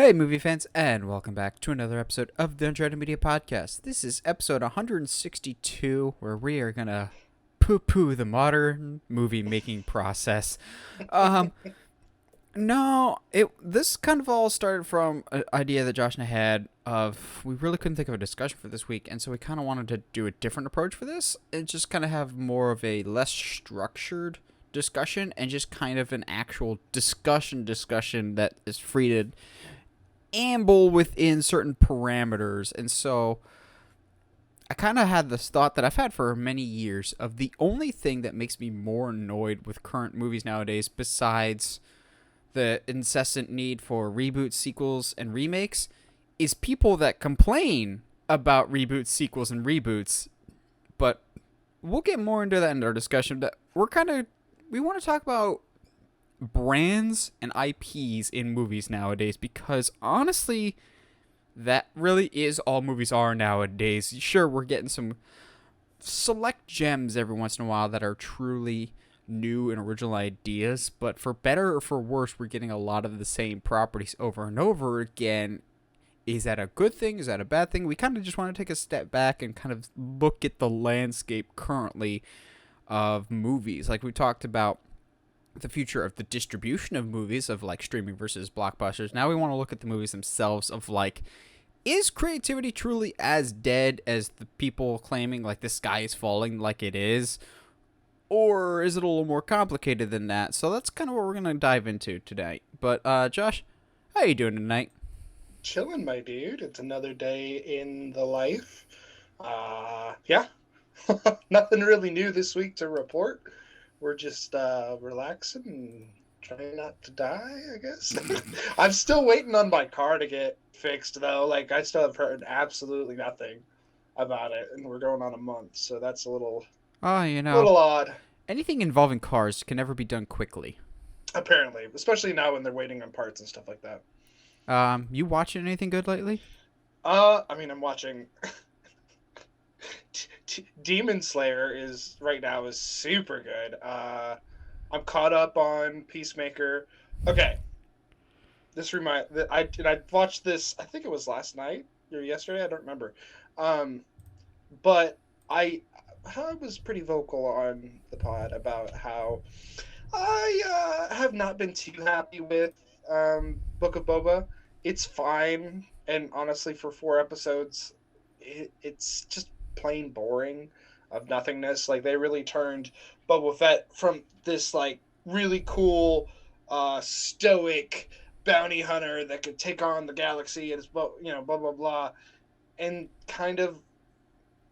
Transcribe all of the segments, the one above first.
Hey, movie fans, and welcome back to another episode of the Untitled Media Podcast. This is episode 162, where we are gonna poo-poo the modern movie-making process. Um, no, this kind of all started from an idea that Josh and I had of we really couldn't think of a discussion for this week, and so we kind of wanted to do a different approach for this, and just kind of have more of a less structured discussion, and just kind of an actual discussion that is free to amble within certain parameters. And so I kind of had this thought that I've had for many years of the only thing that makes me more annoyed with current movies nowadays, besides the incessant need for reboots, sequels, and remakes, is people that complain about reboots, sequels, and reboots. But we'll get more into that in our discussion. That we want to talk about brands and IPs in movies nowadays, because honestly, that really is all movies are nowadays. Sure, we're getting some select gems every once in a while that are truly new and original ideas, but for better or for worse, we're getting a lot of the same properties over and over again. Is that a good thing? Is that a bad thing? We kind of just want to take a step back and kind of look at the landscape currently of movies. Like we talked about the future of the distribution of movies, of like streaming versus blockbusters. Now we want to look at the movies themselves, of like, is creativity truly as dead as the people claiming like the sky is falling like it is, or is it a little more complicated than that? So that's kind of what we're going to dive into today. But Josh, how you doing tonight? Chilling, my dude. It's another day in the life. Yeah. Nothing really new this week to report. We're just relaxing and trying not to die, I guess. I'm still waiting on my car to get fixed, though. Like, I still have heard absolutely nothing about it, and we're going on a month, so that's a little odd. Anything involving cars can never be done quickly. Apparently, especially now when they're waiting on parts and stuff like that. You watching anything good lately? I'm watching Demon Slayer is super good. I'm caught up on Peacemaker. Okay, I watched this. I think it was last night or yesterday. I don't remember. But I was pretty vocal on the pod about how I have not been too happy with Book of Boba. It's fine, and honestly, for 4 episodes, it's just plain boring of nothingness. Like, they really turned Boba Fett from this like really cool stoic bounty hunter that could take on the galaxy and blah blah blah, and kind of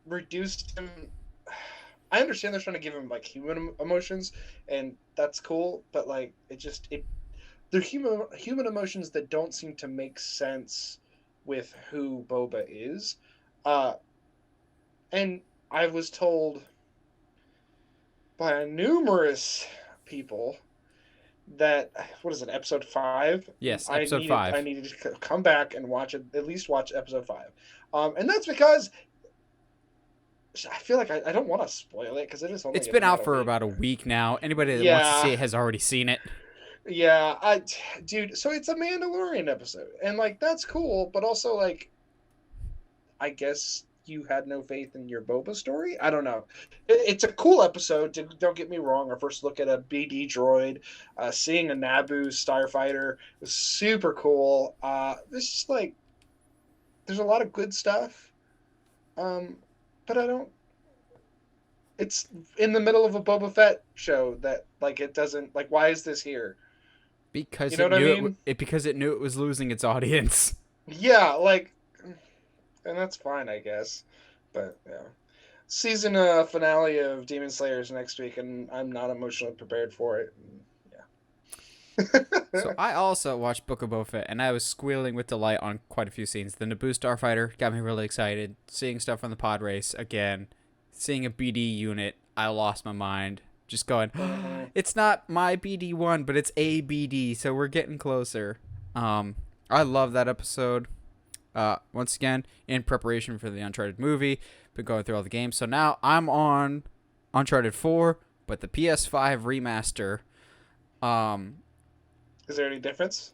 reduced him. I understand they're trying to give him like human emotions, and that's cool, but like they're human emotions that don't seem to make sense with who Boba is. And I was told by numerous people that, what is it, episode 5? Yes, episode 5. I needed to come back and watch it, at least watch episode 5. And that's because I feel like I don't want to spoil it, because it's been out for about a week now. Anybody that wants to see it has already seen it. Yeah, dude, so it's a Mandalorian episode, and like that's cool, but also like, I guess you had no faith in your Boba story. I don't know. It's a cool episode. Don't get me wrong. Our first look at a BD droid, seeing a Naboo starfighter was super cool. It's just like there's a lot of good stuff, but I don't. It's in the middle of a Boba Fett show that like it doesn't like. Why is this here? Because you know what I mean? Because it knew it was losing its audience. Yeah, like, and that's fine, I guess. But yeah, season finale of Demon Slayer is next week, and I'm not emotionally prepared for it. Yeah. So I also watched Book of Boba Fett, and I was squealing with delight on quite a few scenes. The Naboo starfighter got me really excited. Seeing stuff on the pod race again, seeing a BD unit, I lost my mind. Just going, it's not my BD1, but it's a BD, so we're getting closer. I love that episode. Once again, in preparation for the Uncharted movie, been going through all the games. So now I'm on Uncharted 4, but the PS5 remaster. Is there any difference?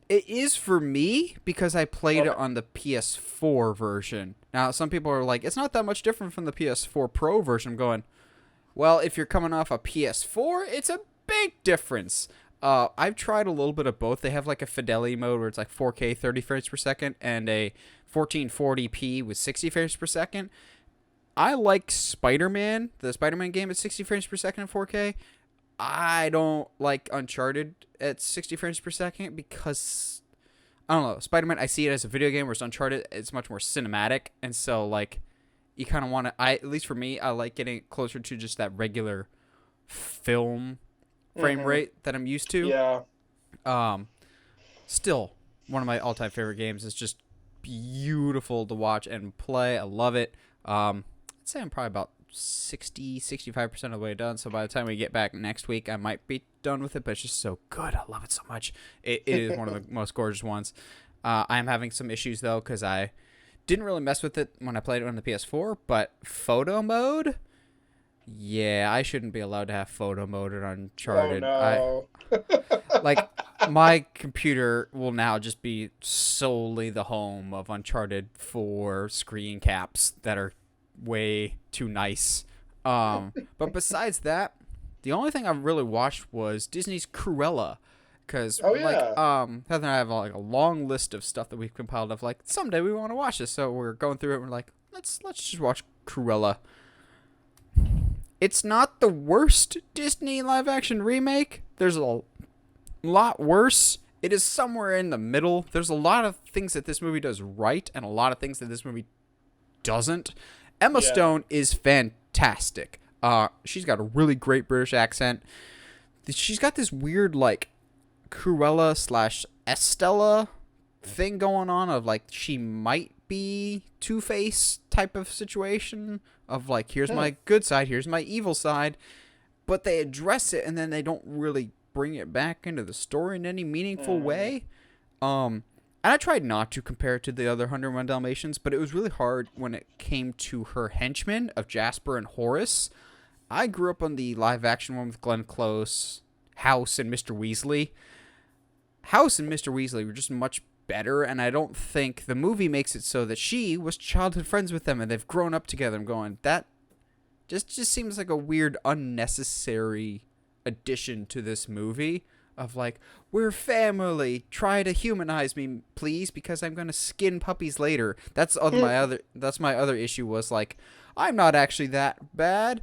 It is for me because I played Okay. it on the PS4 version. Now, some people are like, it's not that much different from the PS4 Pro version. I'm going, well, if you're coming off a PS4, it's a big difference. I've tried a little bit of both. They have like a fidelity mode where it's like 4K 30 frames per second and a 1440p with 60 frames per second. I like Spider-Man, the Spider-Man game at 60 frames per second in 4K. I don't like Uncharted at 60 frames per second because I don't know. Spider-Man, I see it as a video game, whereas Uncharted, it's much more cinematic, and so like you kind of want to. At least for me, I like getting closer to just that regular film frame Mm-hmm. rate that I'm used to. Yeah. Um, Still one of my all-time favorite games. It's just beautiful to watch and play. I love it. I'd say I'm probably about 65% of the way done. So by the time we get back next week, I might be done with it. But it's just so good. I love it so much. It is one of the most gorgeous ones. I am having some issues though because I didn't really mess with it when I played it on the PS4. But photo mode, yeah, I shouldn't be allowed to have photo mode in Oh Uncharted. no. Like my computer will now just be solely the home of Uncharted 4 screen caps that are way too nice. But besides that, the only thing I've really watched was Disney's Cruella, because Oh like yeah. Heather and I have like a long list of stuff that we've compiled of like someday we want to watch this, so we're going through it. And we're like, let's just watch Cruella. It's not the worst Disney live action remake. There's a lot worse. It is somewhere in the middle. There's a lot of things that this movie does right and a lot of things that this movie doesn't. Emma Yeah. Stone is fantastic. She's got a really great British accent. She's got this weird like Cruella slash Estella thing going on of like she might be Two-Face type of situation of like here's Hmm. my good side, here's my evil side, but they address it and then they don't really bring it back into the story in any meaningful Mm. way. And I tried not to compare it to the other 101 Dalmatians, but it was really hard when it came to her henchmen of Jasper and Horace. I grew up on the live action one with Glenn Close, House, and Mr. Weasley. House and Mr. Weasley were just much better, and I don't think the movie makes it so that she was childhood friends with them and they've grown up together. I'm going, that just seems like a weird, unnecessary addition to this movie of like, we're family, try to humanize me please because I'm going to skin puppies later. That's my other issue was like, I'm not actually that bad.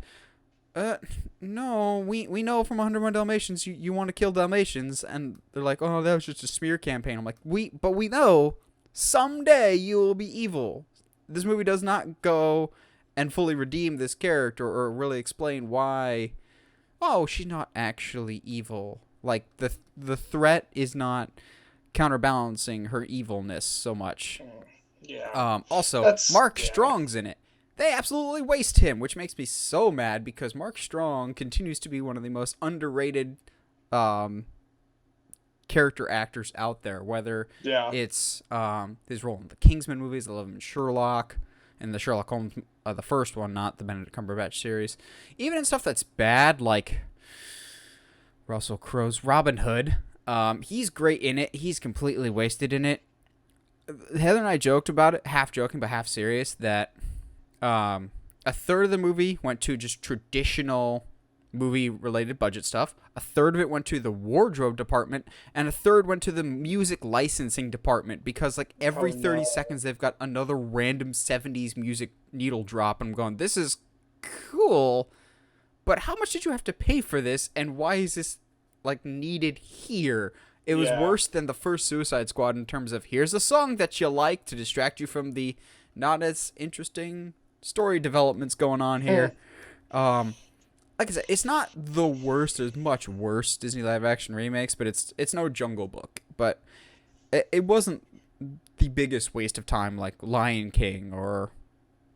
No, we know from 101 Dalmatians you want to kill Dalmatians, and they're like, oh, that was just a smear campaign. I'm like, but we know someday you will be evil. This movie does not go and fully redeem this character or really explain why. Oh, she's not actually evil. Like the threat is not counterbalancing her evilness so much. Yeah. Also, That's Mark yeah. Strong's in it. They absolutely waste him, which makes me so mad because Mark Strong continues to be one of the most underrated character actors out there. Whether Yeah. it's his role in the Kingsman movies, I love him in Sherlock, and the Sherlock Holmes, the first one, not the Benedict Cumberbatch series. Even in stuff that's bad, like Russell Crowe's Robin Hood, he's great in it. He's completely wasted in it. Heather and I joked about it, half joking but half serious, that a third of the movie went to just traditional movie-related budget stuff. A third of it went to the wardrobe department, and a third went to the music licensing department because, like, every Oh, 30 no. seconds they've got another random 70s music needle drop, and I'm going, this is cool, but how much did you have to pay for this, and why is this, like, needed here? It was Yeah. worse than the first Suicide Squad in terms of here's a song that you like to distract you from the not as interesting story developments going on here. Like I said, it's not the worst. There's much worse Disney live action remakes, but it's no Jungle Book. But it wasn't the biggest waste of time like Lion King or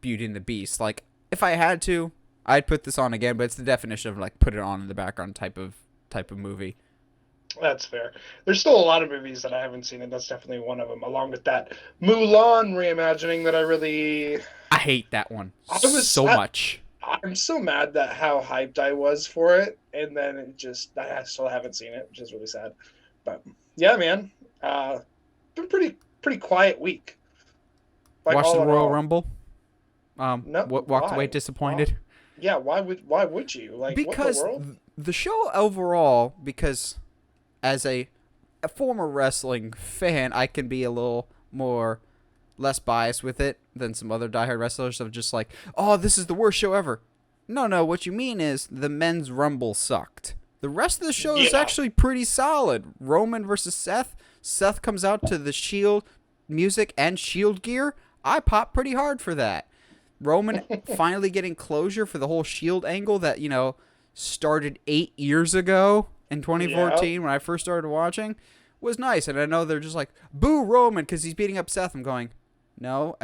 Beauty and the Beast. Like if I had to, I'd put this on again. But it's the definition of like put it on in the background type of movie. That's fair. There's still a lot of movies that I haven't seen, and that's definitely one of them. Along with that Mulan reimagining that I really, I hate that one I was so much. I'm so mad that how hyped I was for it, and then I still haven't seen it, which is really sad. But Yeah, man. Been pretty quiet week. Like Watched the all in Royal all. Rumble. No, Walked away why? Why? disappointed. Yeah, why would you? Like, what in the Because world? the show overall, because as a former wrestling fan, I can be a little more less biased with it than some other diehard wrestlers of just like, oh, this is the worst show ever. No, what you mean is the men's Rumble sucked. The rest of the show is Yeah. actually pretty solid. Roman versus Seth. Seth comes out to the Shield music and Shield gear. I pop pretty hard for that. Roman finally getting closure for the whole Shield angle that, started 8 years ago in Yeah. 2014 when I first started watching was nice. And I know they're just like, boo Roman because he's beating up Seth. I'm going, no,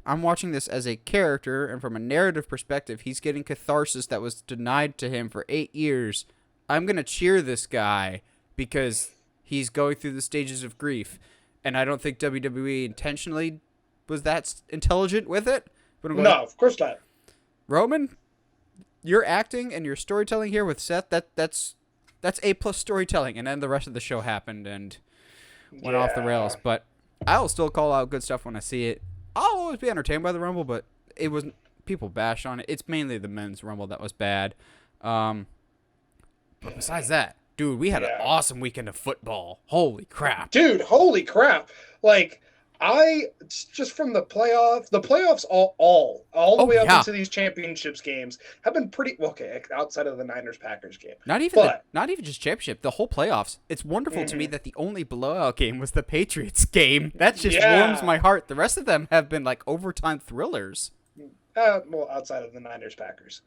I'm watching this as a character, and from a narrative perspective, he's getting catharsis that was denied to him for 8 years. I'm going to cheer this guy because he's going through the stages of grief. And I don't think WWE intentionally was that intelligent with it. But I'm going, No, of course not. Roman, your acting and your storytelling here with Seth, that's A+ storytelling. And then the rest of the show happened and went off the rails. But I'll still call out good stuff when I see it. I'll always be entertained by the Rumble, but it was people bashed on it. It's mainly the men's Rumble that was bad. But besides that, dude, we had an awesome weekend of football. Holy crap. Dude, holy crap. Like, just from the playoffs the way up into these championships games have been pretty okay, outside of the Niners-Packers game. Not even just championship, the whole playoffs. It's wonderful to me that the only blowout game was the Patriots game. That just warms my heart. The rest of them have been like overtime thrillers. Well, outside of the Niners-Packers.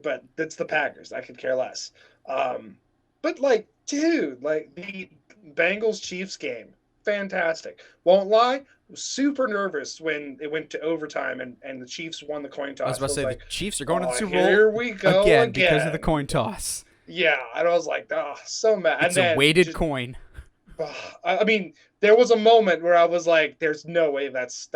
But it's the Packers. I could care less. But like, dude, like the Bengals-Chiefs game, fantastic. Won't lie, was super nervous when it went to overtime and the Chiefs won the coin toss. I was about to say, like, the Chiefs are going to the Super Bowl. Here we go again because of the coin toss. Yeah, and I was like, oh, so mad. It's a weighted coin. I mean, there was a moment where I was like, "There's no way that's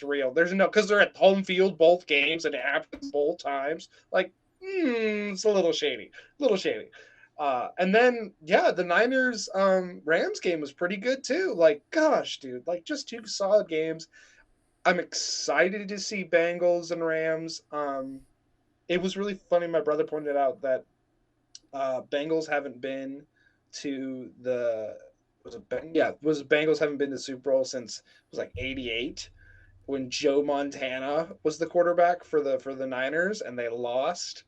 real." There's no, because they're at home field both games and it happens both times. Like, it's a little shady, and then the Niners Rams game was pretty good too. Like, gosh, dude, like just two solid games. I'm excited to see Bengals and Rams. It was really funny. My brother pointed out that Bengals haven't been to the Bengals haven't been to the Super Bowl since it was like '88 when Joe Montana was the quarterback for the Niners and they lost.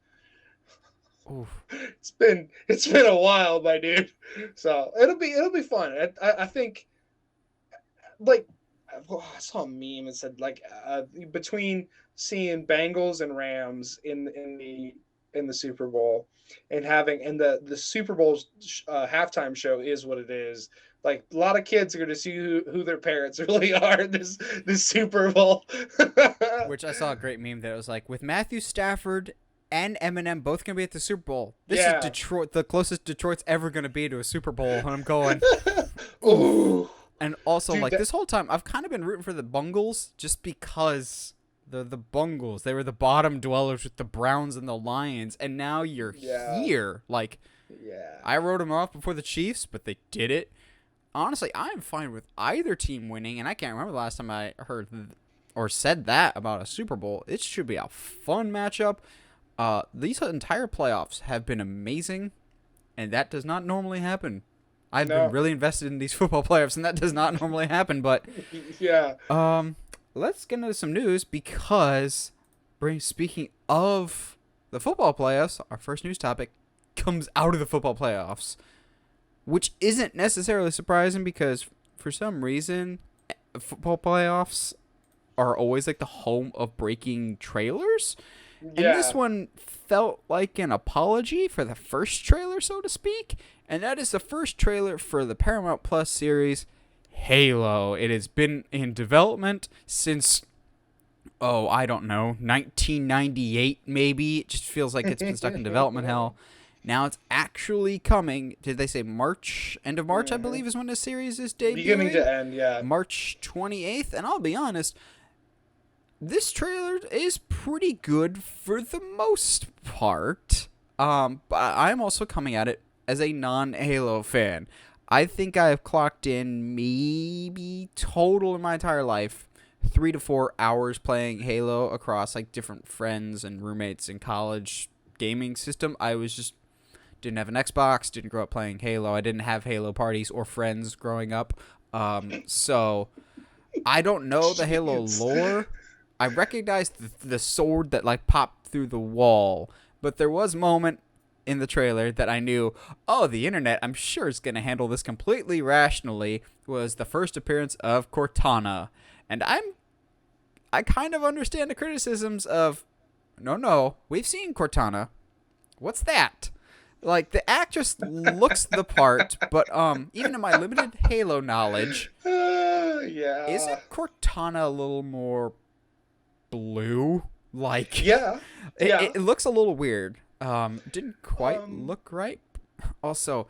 Oof. It's been a while, my dude. So it'll be fun. I think, like, I saw a meme that said like between seeing Bengals and Rams in the Super Bowl and the Super Bowl's halftime show is what it is. Like, a lot of kids are going to see who their parents really are this Super Bowl. Which I saw a great meme that was like, with Matthew Stafford and Eminem both going to be at the Super Bowl. This is Detroit, the closest Detroit's ever going to be to a Super Bowl. And I'm going, ooh. And also, dude, this whole time, I've kind of been rooting for the Bungles just because the Bungles. They were the bottom dwellers with the Browns and the Lions. And now you're here. Like, I wrote them off before the Chiefs, but they did it. Honestly, I'm fine with either team winning, and I can't remember the last time I heard or said that about a Super Bowl. It should be a fun matchup. These entire playoffs have been amazing, and that does not normally happen. I've been really invested in these football playoffs, and that does not normally happen. But let's get into some news because, speaking of the football playoffs, our first news topic comes out of the football playoffs. Which isn't necessarily surprising because for some reason, football playoffs are always like the home of breaking trailers. And this one felt like an apology for the first trailer, so to speak. And that is the first trailer for the Paramount Plus series, Halo. It has been in development since, I don't know, 1998 maybe. It just feels like it's been stuck in development hell. Now it's actually coming. Did they say March? End of March, I believe, is when the series is debuting. Beginning to end, yeah. March 28th. And I'll be honest, this trailer is pretty good for the most part. But I'm also coming at it as a non-Halo fan. I think I have clocked in maybe total in my entire life 3 to 4 hours playing Halo across like different friends and roommates in college gaming system. I was just didn't have an Xbox, didn't grow up playing Halo. I didn't have Halo parties or friends growing up. So I don't know the Halo Jeez. lore. I recognized the sword that like popped through the wall, but there was a moment in the trailer that I knew, oh, the internet, I'm sure is going to handle this completely rationally, was the first appearance of Cortana. And I kind of understand the criticisms of, no, we've seen Cortana. What's that? Like, the actress looks the part, but even in my limited Halo knowledge, Yeah. isn't Cortana a little more blue? Like, Yeah. Yeah. it looks a little weird. Didn't quite look right. Also,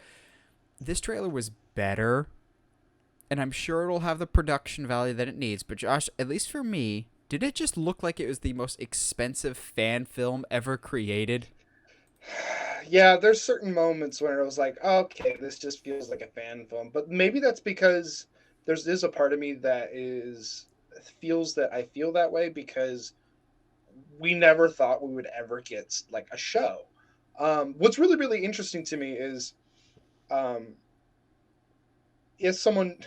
this trailer was better, and I'm sure it'll have the production value that it needs. But Josh, at least for me, did it just look like it was the most expensive fan film ever created? Yeah, there's certain moments where I was like, okay, this just feels like a fan film. But maybe that's because there's a part of me that feels that I feel that way because we never thought we would ever get like a show. What's really, really interesting to me um, is someone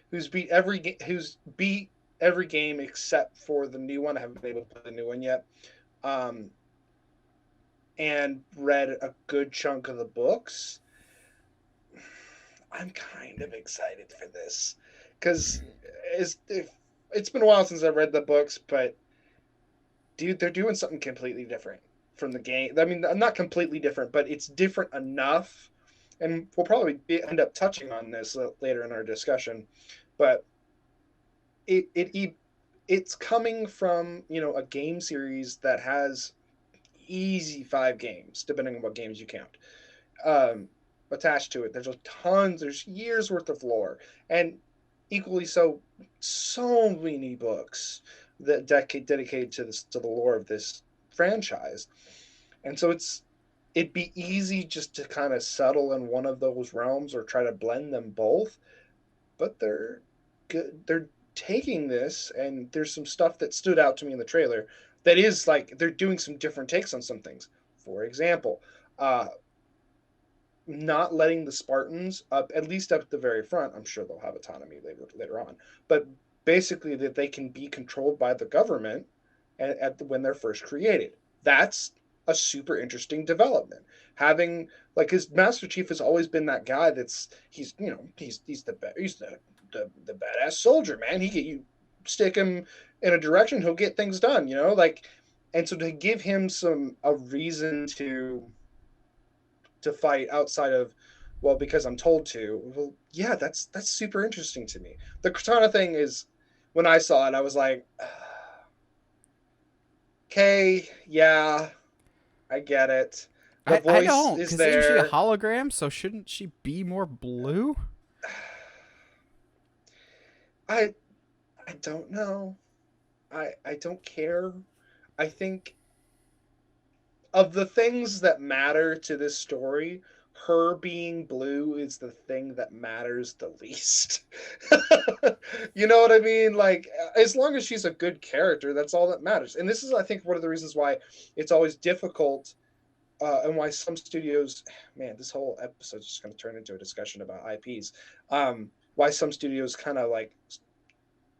who's beat every game except for the new one. I haven't been able to play the new one yet. And read a good chunk of the books. I'm kind of excited for this because it's been a while since I've read the books, but dude, they're doing something completely different from the game. I mean, not completely different, but it's different enough. And we'll probably end up touching on this later in our discussion, but it's coming from a game series that has easy 5 games, depending on what games you count, attached to it. There's years worth of lore, and equally so many books that dedicated to the lore of this franchise. And so it'd be easy just to kind of settle in one of those realms or try to blend them both, but they're taking this, and there's some stuff that stood out to me in the trailer that is like they're doing some different takes on some things. For example, not letting the Spartans up, at least up at the very front. I'm sure they'll have autonomy later on, but basically that they can be controlled by the government when they're first created. That's a super interesting development. Having like his Master Chief has always been that guy he's the badass soldier, man. You stick him in a direction, he'll get things done, like. And so to give him a reason to fight outside of, well, because I'm told to, well, yeah, that's super interesting to me. The Cortana thing is, when I saw it, I was like, okay, yeah, I get it. The voice I don't, is because there. isn't she a hologram? So shouldn't she be more blue? I don't know. I don't care. I think of the things that matter to this story, her being blue is the thing that matters the least. You know what I mean? Like, as long as she's a good character, that's all that matters. And this is, I think, one of the reasons why it's always difficult, and why some studios, man, this whole episode is just going to turn into a discussion about IPs. Why some studios kind of like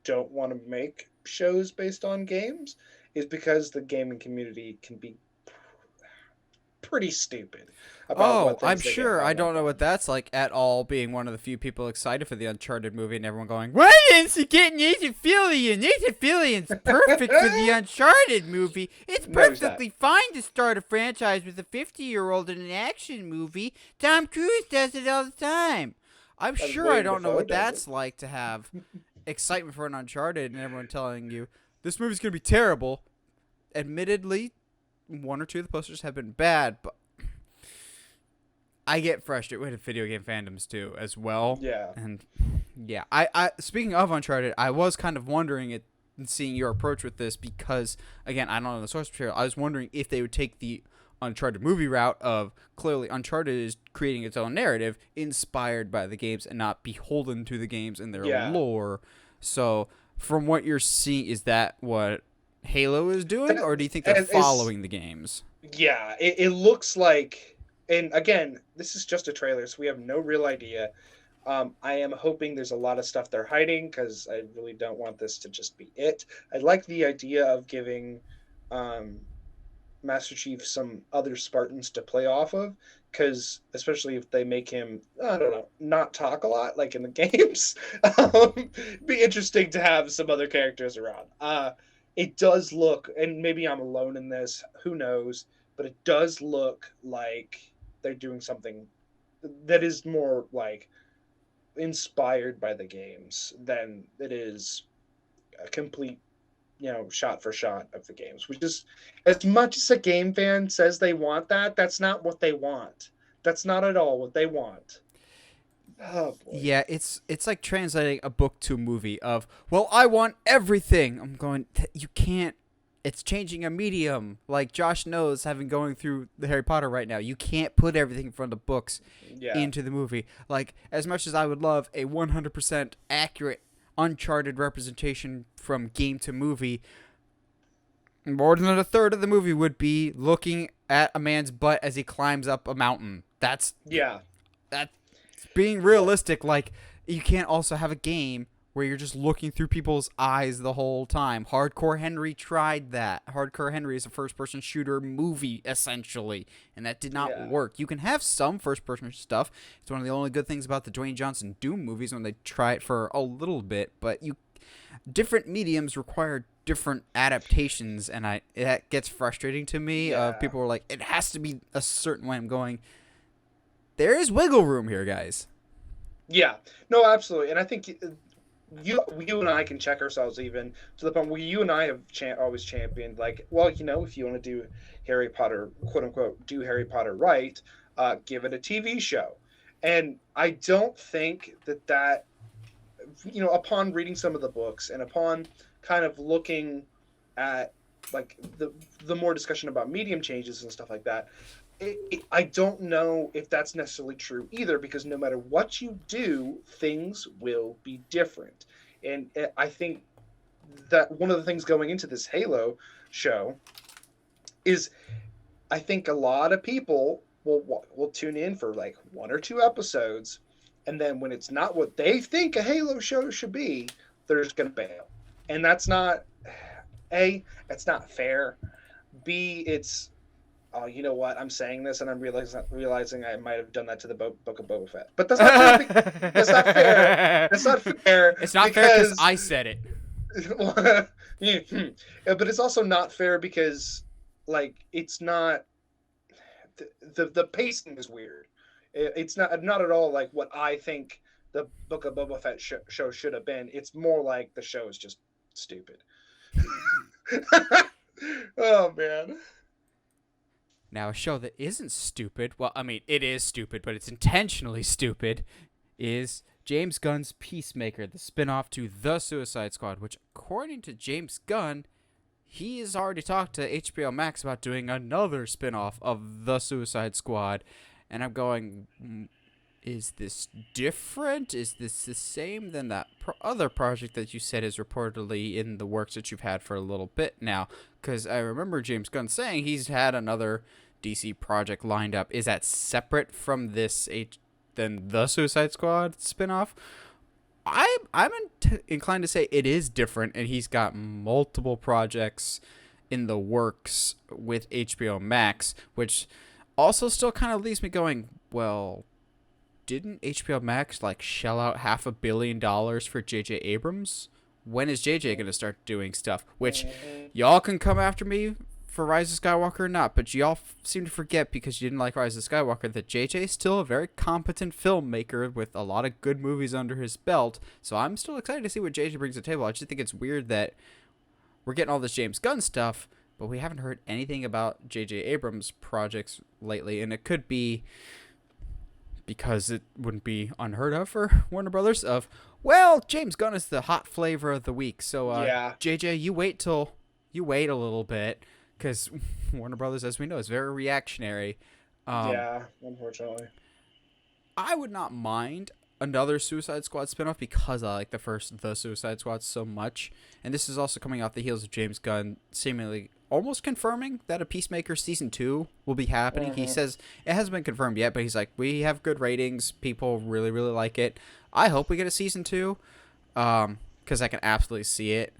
don't want to make shows based on games is because the gaming community can be pretty stupid about what things I'm they get sure. and I not don't know want what that's like at all, being one of the few people excited for the Uncharted movie and everyone going, why isn't she getting Nathan Fillion? Nathan Fillion's perfect for the Uncharted movie. It's perfectly fine to start a franchise with a 50-year-old in an action movie. Tom Cruise does it all the time. I'm sure I don't know what that's like to have excitement for an Uncharted and everyone telling you, this movie's going to be terrible. Admittedly, one or two of the posters have been bad, but I get frustrated with video game fandoms too, as well. Yeah. And yeah, I speaking of Uncharted, I was kind of wondering it and seeing your approach with this because, again, I don't know the source material. I was wondering if they would take the Uncharted movie route of clearly Uncharted is creating its own narrative inspired by the games and not beholden to the games and their Yeah. lore. So from what you're seeing, is that what Halo is doing, or do you think they're And following the games? yeah, it looks like, and again, this is just a trailer, so we have no real idea. I am hoping there's a lot of stuff they're hiding because I really don't want this to just be it. I like the idea of giving um, Master Chief some other Spartans to play off of, because especially if they make him, I don't know, not talk a lot like in the games, be interesting to have some other characters around. It does look, and maybe I'm alone in this, who knows, but it does look like they're doing something that is more like inspired by the games than it is a complete, shot for shot of the games, which is, as much as a game fan says they want that, that's not what they want. That's not at all what they want. Oh boy. Yeah, it's like translating a book to a movie of, well, I want everything. I'm going, you can't. It's changing a medium. Like Josh knows, having going through the Harry Potter right now, you can't put everything from the books into the movie. Like, as much as I would love a 100% accurate Uncharted representation from game to movie, more than a third of the movie would be looking at a man's butt as he climbs up a mountain. That's being realistic. Like, you can't also have a game where you're just looking through people's eyes the whole time. Hardcore Henry tried that. Hardcore Henry is a first-person shooter movie, essentially, and that did not work. You can have some first-person stuff. It's one of the only good things about the Dwayne Johnson Doom movies when they try it for a little bit, but different mediums require different adaptations, and that gets frustrating to me. People are like, it has to be a certain way. I'm going, there is wiggle room here, guys. Yeah, no, absolutely, and I think you and I can check ourselves even to the point where you and I have always championed, like, well, if you want to do Harry Potter, quote unquote, do Harry Potter right, give it a TV show. And I don't think that upon reading some of the books and upon kind of looking at like the more discussion about medium changes and stuff like that, I don't know if that's necessarily true either, because no matter what you do, things will be different. And I think that one of the things going into this Halo show is, I think a lot of people will tune in for like 1 or 2 episodes, and then when it's not what they think a Halo show should be, they're just going to bail. And that's not, A, it's not fair. B, it's, oh, you know what? I'm saying this, and I'm realizing I might have done that to the Book of Boba Fett. But that's not fair. That's not fair. That's not fair. It's not fair because I said it. But it's also not fair because, like, it's not the pacing is weird. It's not at all like what I think the Book of Boba Fett show should have been. It's more like the show is just stupid. Oh man. Now, a show that isn't stupid, well, I mean, it is stupid, but it's intentionally stupid, is James Gunn's Peacemaker, the spinoff to The Suicide Squad, which, according to James Gunn, he has already talked to HBO Max about doing another spinoff of The Suicide Squad. And I'm going, is this different? Is this the same than that other project that you said is reportedly in the works that you've had for a little bit now? Because I remember James Gunn saying he's had another DC project lined up. Is that separate from this than the Suicide Squad spinoff? I'm inclined to say it is different, and he's got multiple projects in the works with HBO Max, which also still kind of leaves me going, well, didn't HBO Max like shell out $500 million for J.J. Abrams? When is J.J. going to start doing stuff? Which, y'all can come after me for Rise of Skywalker or not, but y'all seem to forget, because you didn't like Rise of Skywalker, that J.J. is still a very competent filmmaker with a lot of good movies under his belt. So I'm still excited to see what J.J. brings to the table. I just think it's weird that we're getting all this James Gunn stuff, but we haven't heard anything about J.J. Abrams' projects lately, and it could be because it wouldn't be unheard of for Warner Brothers of, well, James Gunn is the hot flavor of the week. So, yeah. JJ, you wait a little bit, because Warner Brothers, as we know, is very reactionary. Yeah, unfortunately. I would not mind another Suicide Squad spinoff because I like the Suicide Squad so much. And this is also coming off the heels of James Gunn seemingly almost confirming that a Peacemaker season 2 will be happening. He says it hasn't been confirmed yet, but he's like, we have good ratings. People really, really like it. I hope we get a season 2 because I can absolutely see it.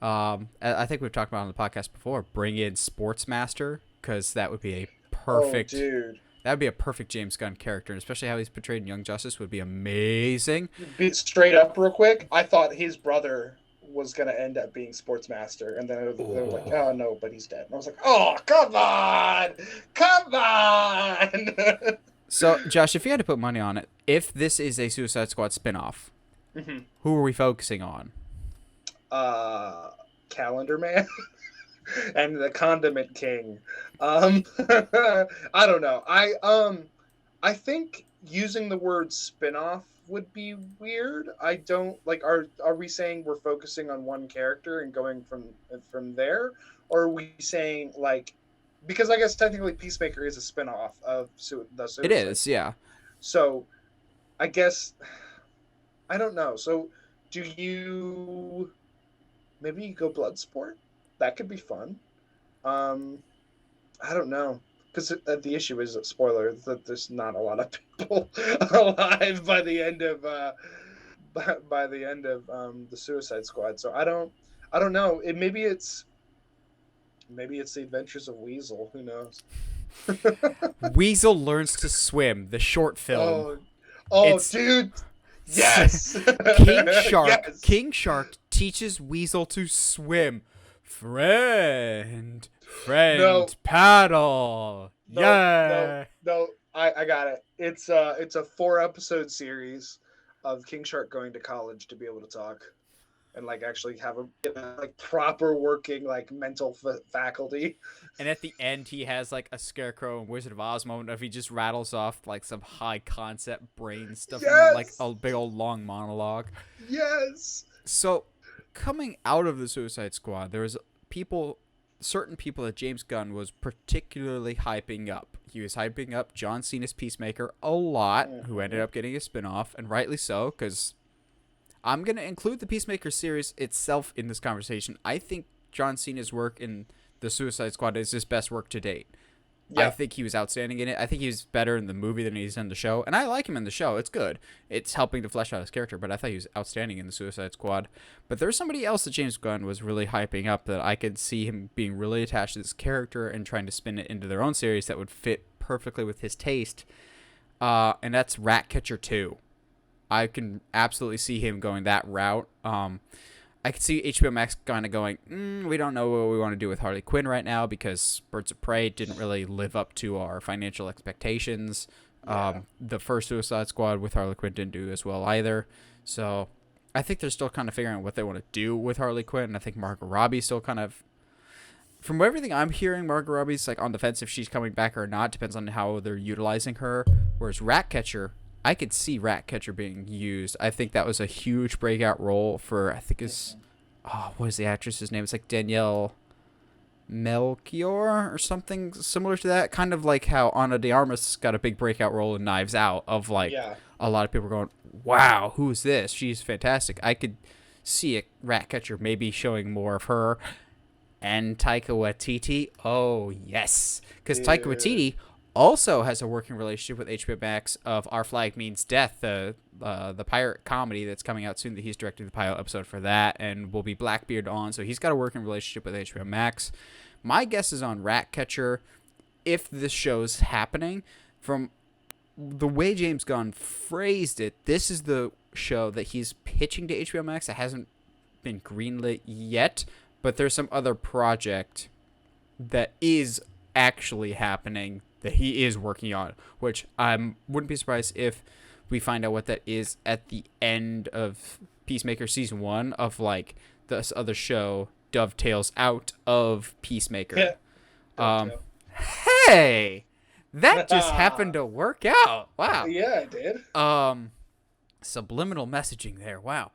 I think we've talked about it on the podcast before. Bring in Sportsmaster because that would be a perfect. Oh, dude. That would be a perfect James Gunn character, and especially how he's portrayed in Young Justice would be amazing. Be straight up real quick, I thought his brother was going to end up being Sportsmaster, and then they were like, oh, no, but he's dead. And I was like, oh, come on! Come on! So, Josh, if you had to put money on it, if this is a Suicide Squad spinoff, who are we focusing on? Calendar Man. And the Condiment King. I don't know. I think using the word spin-off would be weird. I don't like. Are we saying we're focusing on one character and going from there, or are we saying like, because I guess technically Peacemaker is a spin-off of the Suicide. It is, yeah. So, I guess I don't know. So, do you maybe go Bloodsport? That could be fun. I don't know, because the issue is, spoiler, that there's not a lot of people alive by the end of the Suicide Squad. So I don't know. Maybe it's the Adventures of Weasel. Who knows? Weasel Learns to Swim, the short film. Oh, dude. Yes. King Shark teaches Weasel to swim. Friend, no. paddle. No, I got it. It's a 4-episode series of King Shark going to college to be able to talk and like actually have a like proper working like mental faculty. And at the end, he has like a Scarecrow and Wizard of Oz moment of he just rattles off like some high concept brain stuff, and, like a big old long monologue. Yes. So, coming out of the Suicide Squad, there was certain people that James Gunn was particularly hyping up. He was hyping up John Cena's Peacemaker a lot, who ended up getting a spinoff, and rightly so, because I'm going to include the Peacemaker series itself in this conversation. I think John Cena's work in the Suicide Squad is his best work to date. Yeah. I think he was outstanding in it. I think he was better in the movie than he's in the show. And I like him in the show. It's good. It's helping to flesh out his character, but I thought he was outstanding in the Suicide Squad. But there's somebody else that James Gunn was really hyping up that I could see him being really attached to this character and trying to spin it into their own series that would fit perfectly with his taste. And that's Ratcatcher 2. I can absolutely see him going that route. I could see HBO Max kind of going, we don't know what we want to do with Harley Quinn right now because Birds of Prey didn't really live up to our financial expectations. Yeah. The first Suicide Squad with Harley Quinn didn't do as well either. So I think they're still kind of figuring out what they want to do with Harley Quinn. I think Margot Robbie's still kind of, from everything I'm hearing, Margot Robbie's like on the fence if she's coming back or not. Depends on how they're utilizing her. Whereas Ratcatcher, I could see Ratcatcher being used. I think that was a huge breakout role for, I think it's, what is the actress's name? It's like Danielle Melchior or something similar to that. Kind of like how Ana de Armas got a big breakout role in Knives Out of like a lot of people going, wow, who's this? She's fantastic. I could see a Ratcatcher maybe showing more of her. And Taika Waititi, oh yes. Because Taika Waititi also has a working relationship with HBO Max of Our Flag Means Death, the pirate comedy that's coming out soon. That he's directing the pilot episode for that, and will be Blackbeard on. So he's got a working relationship with HBO Max. My guess is on Ratcatcher, if this show's happening. From the way James Gunn phrased it, this is the show that he's pitching to HBO Max that hasn't been greenlit yet, but there's some other project that is actually happening that he is working on, which I wouldn't be surprised if we find out what that is at the end of Peacemaker Season 1 of, like, this other show dovetails out of Peacemaker. Yeah. Hey! That just happened to work out. Wow. Yeah, it did. Subliminal messaging there. Wow.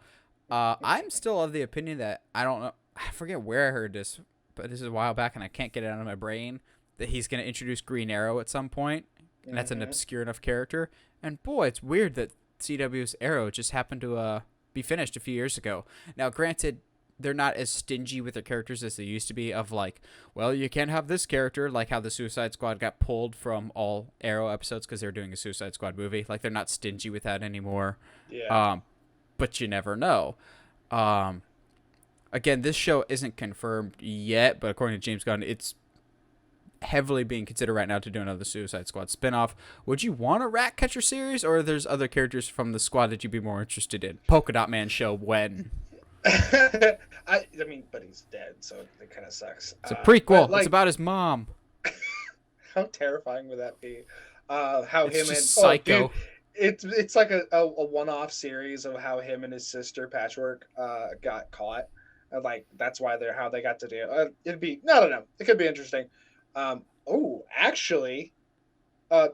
I'm still of the opinion that, I don't know, I forget where I heard this, but this is a while back and I can't get it out of my brain, that he's going to introduce Green Arrow at some point, and that's an obscure enough character. And boy, it's weird that CW's Arrow just happened to be finished a few years ago. Now, granted, they're not as stingy with their characters as they used to be, of like, well, you can't have this character, like how the Suicide Squad got pulled from all Arrow episodes because they were doing a Suicide Squad movie. Like, they're not stingy with that anymore. Yeah. But you never know. Again, this show isn't confirmed yet, but according to James Gunn, it's heavily being considered right now to do another Suicide Squad spinoff. Would you want a Ratcatcher series, or there's other characters from the squad that you'd be more interested in? Polka Dot Man show when? I mean, but he's dead, so it kind of sucks. It's a prequel. Like, It's about his mom. how terrifying would that be? How It's him just and psycho. Oh, dude, it's like a one-off series of how him and his sister Patchwork got caught. And, like, that's why how they got to do it. It'd be, I don't know. It could be interesting. Actually,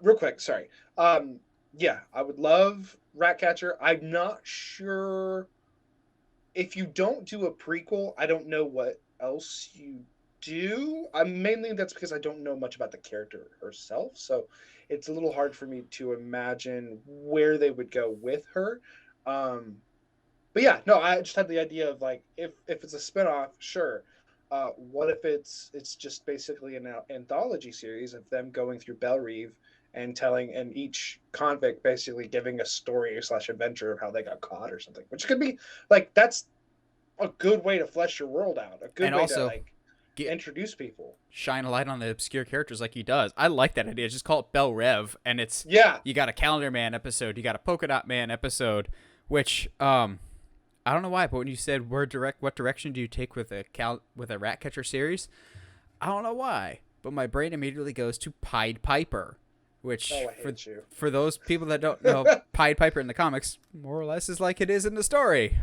real quick, sorry. Yeah, I would love Ratcatcher. I'm not sure if you don't do a prequel. I don't know what else you do. Mainly that's because I don't know much about the character herself, so it's a little hard for me to imagine where they would go with her. But yeah, no, I just had the idea of, like, if it's a spinoff, sure. What if it's just basically an anthology series of them going through Belle Reve and each convict basically giving a story / adventure of how they got caught or something, which could be, like, that's a good way to flesh your world out, a good And way also, to, like, introduce people, shine a light on the obscure characters like he does. I like that idea. Just call it Belle Rev, and it's, you got a Calendar Man episode, you got a Polka Dot Man episode, which I don't know why, but when you said what direction do you take with a Ratcatcher series, I don't know why, but my brain immediately goes to Pied Piper, which for those people that don't know, Pied Piper in the comics more or less is like it is in the story.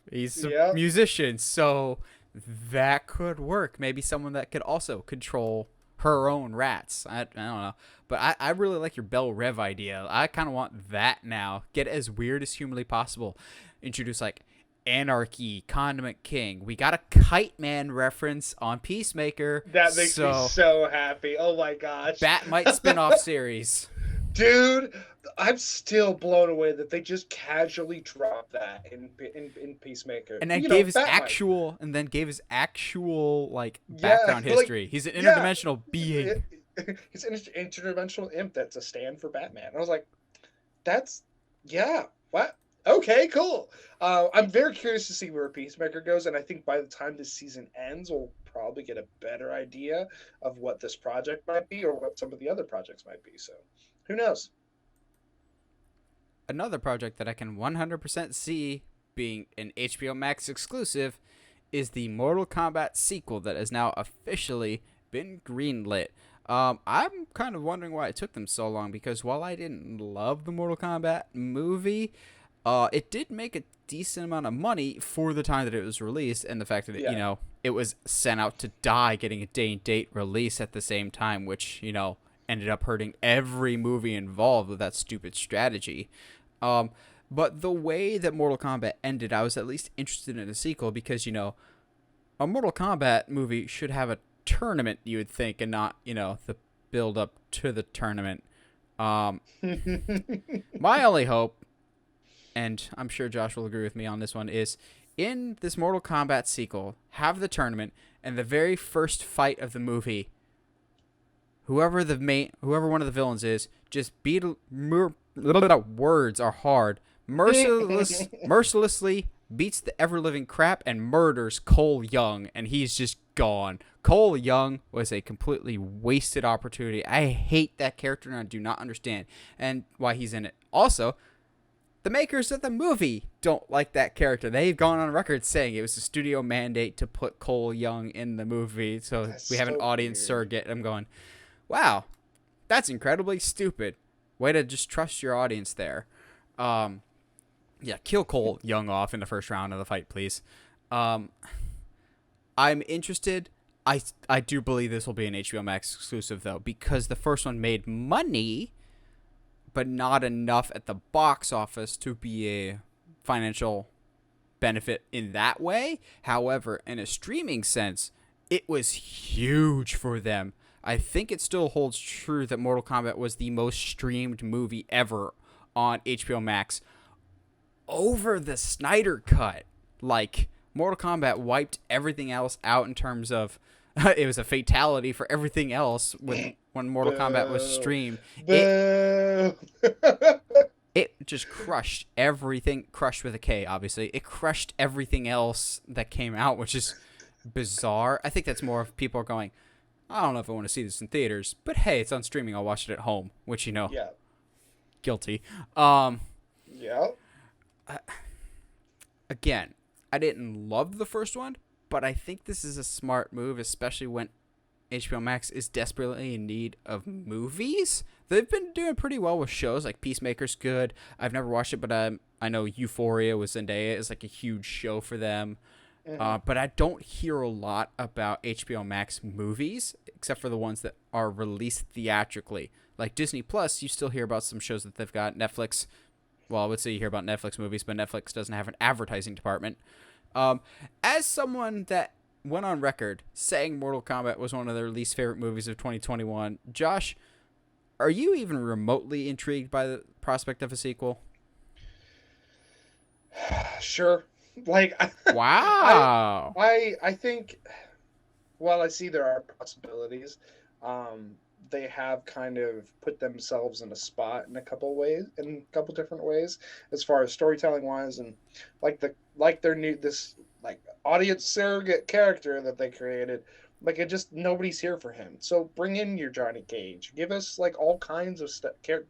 He's a musician, so that could work. Maybe someone that could also control her own rats. I don't know, but I really like your Belle Rev idea. I kind of want that now. Get as weird as humanly possible. Introduce, like, Anarchy, Condiment King. We got a Kite Man reference on Peacemaker. That makes me so happy. Oh my gosh. Batmite spinoff series. Dude, I'm still blown away that they just casually dropped that in Peacemaker. And then gave his actual like background history. He's an interdimensional being. He's an interdimensional imp that's a stand for Batman. I was like, what? Okay, cool. I'm very curious to see where Peacemaker goes, and I think by the time this season ends, we'll probably get a better idea of what this project might be or what some of the other projects might be. So, who knows? Another project that I can 100% see being an HBO Max exclusive is the Mortal Kombat sequel that has now officially been greenlit. I'm kind of wondering why it took them so long, because while I didn't love the Mortal Kombat movie, it did make a decent amount of money for the time that it was released, and the fact that it, it was sent out to die, getting a day and date release at the same time, which, ended up hurting every movie involved with that stupid strategy. But the way that Mortal Kombat ended, I was at least interested in a sequel, because, a Mortal Kombat movie should have a tournament, you would think, and not, the build up to the tournament. My only hope, and I'm sure Josh will agree with me on this one, is in this Mortal Kombat sequel, have the tournament, and the very first fight of the movie, whoever one of the villains is, just words are hard, mercilessly beats the ever-living crap and murders Cole Young, and he's just gone. Cole Young was a completely wasted opportunity. I hate that character, and I do not understand and why he's in it. Also, the makers of the movie don't like that character. They've gone on record saying it was a studio mandate to put Cole Young in the movie, so we have an audience surrogate. I'm going, wow, that's incredibly stupid. Way to just trust your audience there. Kill Cole Young off in the first round of the fight, please. I'm interested. I do believe this will be an HBO Max exclusive, though, because the first one made money, but not enough at the box office to be a financial benefit in that way. However, in a streaming sense, it was huge for them. I think it still holds true that Mortal Kombat was the most streamed movie ever on HBO Max over the Snyder Cut. Like, Mortal Kombat wiped everything else out in terms of it was a fatality for everything else when Mortal Kombat was streamed. It just crushed everything, crushed with a K, obviously. It crushed everything else that came out, which is bizarre. I think that's more of people are going, I don't know if I want to see this in theaters, but hey, it's on streaming. I'll watch it at home, which, you know, Yeah. guilty. Yeah. Again, I didn't love the first one, but I think this is a smart move, especially when HBO Max is desperately in need of movies. They've been doing pretty well with shows, like Peacemaker's good. I've never watched it, but I know Euphoria with Zendaya is like a huge show for them. Mm-hmm. But I don't hear a lot about HBO Max movies, except for the ones that are released theatrically. Like Disney Plus, you still hear about some shows that they've got. Netflix, well, I would say you hear about Netflix movies, but Netflix doesn't have an advertising department. As someone that went on record saying Mortal Kombat was one of their least favorite movies of 2021, Josh, are you even remotely intrigued by the prospect of a sequel? Sure. Like, wow. I think, while I see there are possibilities, they have kind of put themselves in a spot in a couple different ways, as far as storytelling wise, and like their new this like audience surrogate character that they created. Like, it just, nobody's here for him. So bring in your Johnny Cage. Give us like all kinds of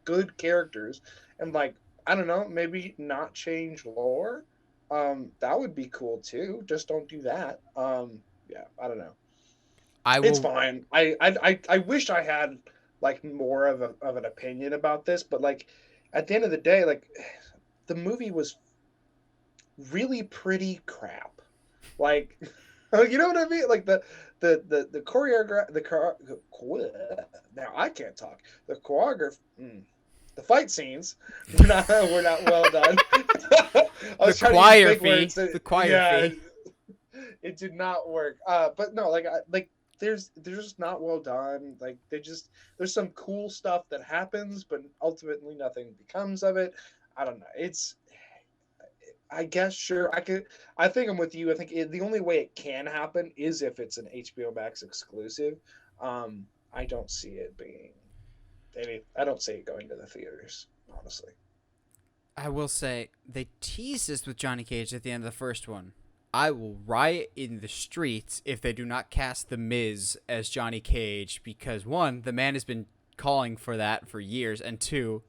good characters, and like, I don't know, maybe not change lore. That would be cool too. Just don't do that. Yeah, I don't know. It's fine. I wish I had like more of an opinion about this, but like at the end of the day, like the movie was really pretty crap. Like, you know what I mean? Like the choreograph now I can't talk. The choreography. The fight scenes were not well done. The choir fee. The choir fee. It did not work. But no, like they're just not well done. Like there's some cool stuff that happens, but ultimately nothing becomes of it. I don't know. I guess sure. I think I'm with you. I think the only way it can happen is if it's an HBO Max exclusive. I don't see it being. I don't see it going to the theaters, honestly. I will say, they teased this with Johnny Cage at the end of the first one. I will riot in the streets if they do not cast The Miz as Johnny Cage, because one, the man has been calling for that for years, and two,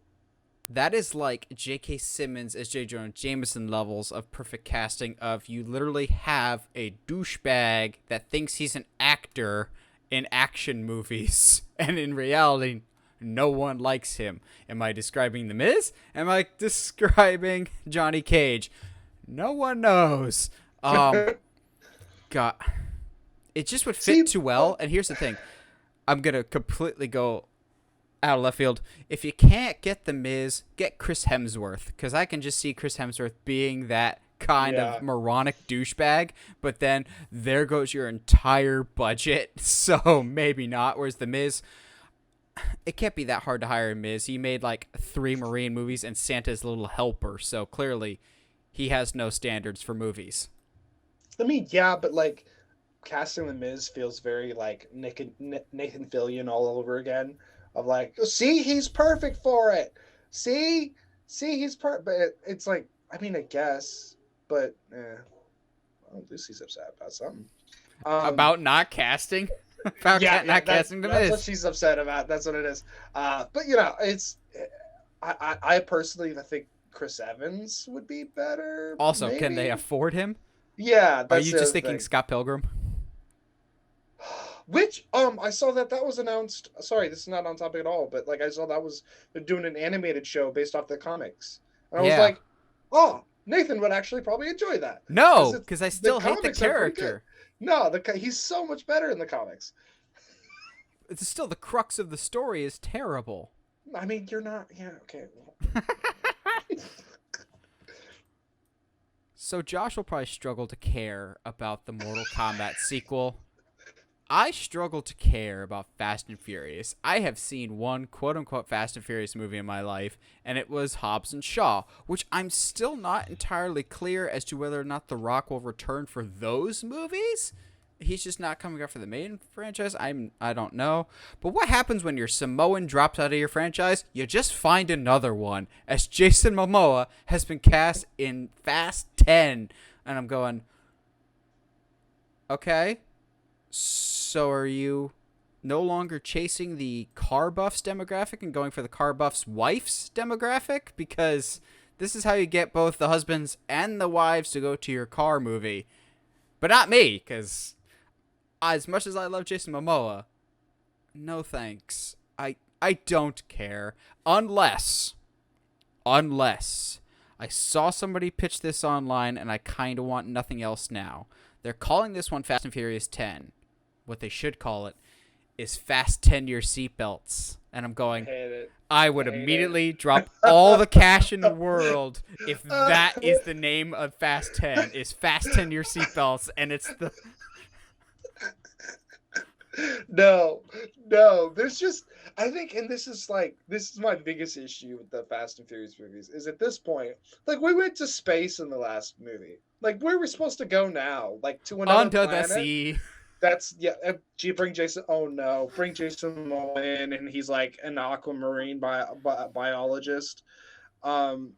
that is like J.K. Simmons as J. Jonah Jameson levels of perfect casting of you literally have a douchebag that thinks he's an actor in action movies, and in reality, no one likes him. Am I describing The Miz? Am I describing Johnny Cage? No one knows. God, it just would fit too well. And here's the thing. I'm going to completely go out of left field. If you can't get The Miz, get Chris Hemsworth. Because I can just see Chris Hemsworth being that kind of moronic douchebag. But then there goes your entire budget. So maybe not. Whereas The Miz, it can't be that hard to hire a Miz. He made like 3 Marine movies and Santa's Little Helper. So clearly he has no standards for movies. I mean, yeah, but like casting The Miz feels very like Nathan Fillion all over again. Of like, see, he's perfect for it. See, he's perfect. But it's like, I mean, I guess, but well, at least he's upset about something. About not casting? About not casting The Miz. That's what she's upset about. That's what it is. But you know, it's I personally think Chris Evans would be better. Also, maybe. Can they afford him? Yeah. Are you just thinking Scott Pilgrim? Which I saw that was announced. Sorry, this is not on topic at all, but like I saw they're doing an animated show based off the comics, and I was like, oh, Nathan would actually probably enjoy that. No, because I still hate the character. No, he's so much better in the comics. It's still the crux of the story is terrible. I mean, you're not. Yeah, okay. So Josh will probably struggle to care about the Mortal Kombat sequel. I struggle to care about Fast and Furious. I have seen one quote-unquote Fast and Furious movie in my life, and it was Hobbs and Shaw, which I'm still not entirely clear as to whether or not The Rock will return for those movies. He's just not coming up for the main franchise. I don't know. But what happens when your Samoan drops out of your franchise? You just find another one, as Jason Momoa has been cast in Fast 10. And I'm going, okay. So are you no longer chasing the car buffs demographic and going for the car buffs wife's demographic? Because this is how you get both the husbands and the wives to go to your car movie. But not me, because as much as I love Jason Momoa, no thanks. I don't care. Unless I saw somebody pitch this online and I kind of want nothing else now. They're calling this one Fast and Furious 10. What they should call it is Fast 10 Your Seatbelts. And I'm going, I would immediately drop all the cash in the world if that is the name of Fast 10, is Fast 10 Your Seatbelts, and it's the... No, there's just, I think, and this is my biggest issue with the Fast and Furious movies, is at this point, like, we went to space in the last movie. Like, where are we supposed to go now? Like, to another Under planet? the sea. That's, yeah, bring Jason Momoa in, and he's like an aquamarine biologist. An